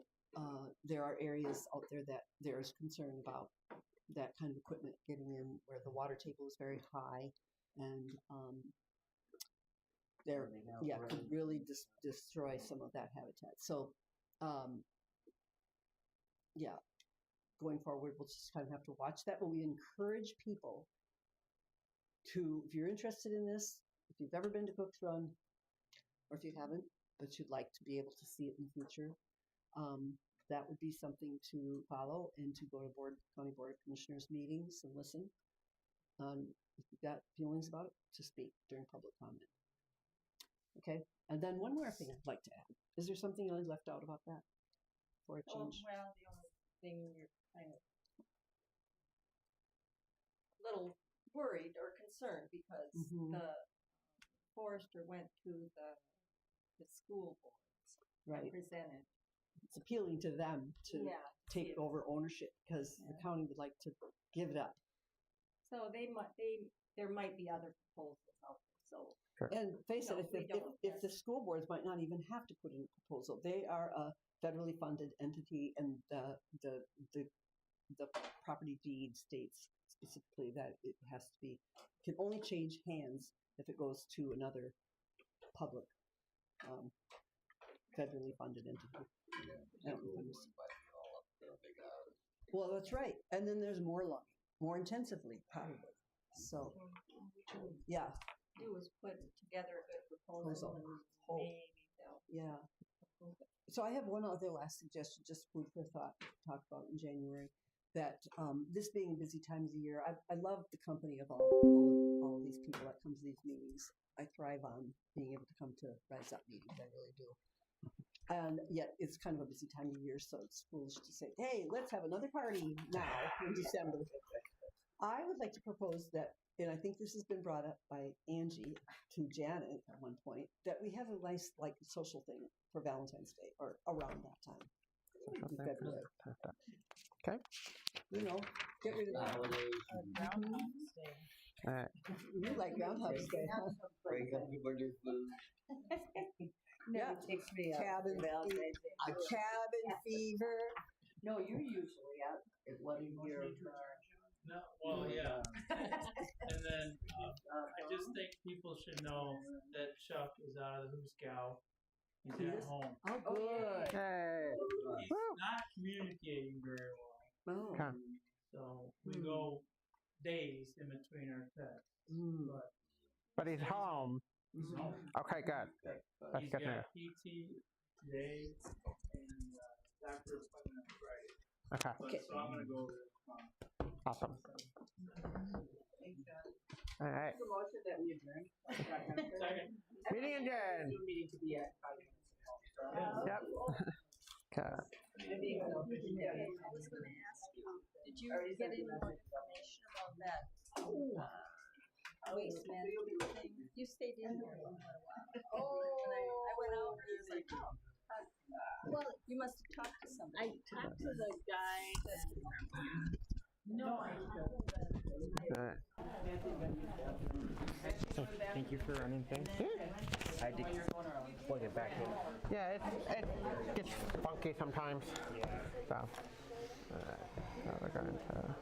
there are areas out there that there is concern about that kind of equipment getting in where the water table is very high, and could really destroy some of that habitat. So going forward, we'll just kind of have to watch that, but we encourage people to, if you're interested in this, if you've ever been to Cook's Run, or if you haven't, but you'd like to be able to see it in the future, that would be something to follow, and to go to County Board of Commissioners meetings and listen. If you've got feelings about it, to speak during public comment. Okay, and then one more thing I'd like to add Is there something I left out about that for a change? Well, the only thing you're kind of a little worried or concerned because the forester went to the school boards Right. and presented. It's appealing to them to take over ownership because the county would like to give it up. So there might be other proposals out there. So and face it, if the school boards might not even have to put in a proposal, they are a federally funded entity, and the property deed states specifically that it has to be can only change hands if it goes to another public federally funded entity. Well, that's right. And then there's more logging, more intensively, probably. So, yeah. Do is put together a good proposal and maybe they'll So I have one other last suggestion, just food for thought, to talk about in January. That this being a busy time of the year, I love the company of all these people that come to these meetings. I thrive on being able to come to Rise Up meetings. I really do. And yet it's kind of a busy time of year, so it's foolish to say, hey, let's have another party now in December. I would like to propose that, and I think this has been brought up by Angie to Janet at one point, that we have a nice social thing for Valentine's Day or around that time in February. Okay. You know, get rid of the holidays. Groundhog's Day. You like Groundhog's Day, huh? Break up everybody's blues. Yeah, cabin fever. No, you're usually out at one of your. No, well, yeah. And then I just think people should know that Chuck is out of the Hooscow. He's at home. Oh, good. Hey. He's not communicating very well. Oh. Okay. So we go days in between our texts. But he's home. He's home. Okay, good. That's He's good got news. PT today and doctor appointment on Friday. Okay. So I'm going to go over there tomorrow. Awesome. All right. Motion that we adjourn. Second. Meeting adjourned. Meeting to be at 5 minutes. Yep. Okay. I was going to ask you, did you get any more information about that waste management thing? You stayed in here for a while. And I went out and I was like, well, you must have talked to somebody. I talked to the guy that... No, I All right. Thank you for running things. I did plug it back in. Yeah, it gets funky sometimes. Yeah. So, now we're going to.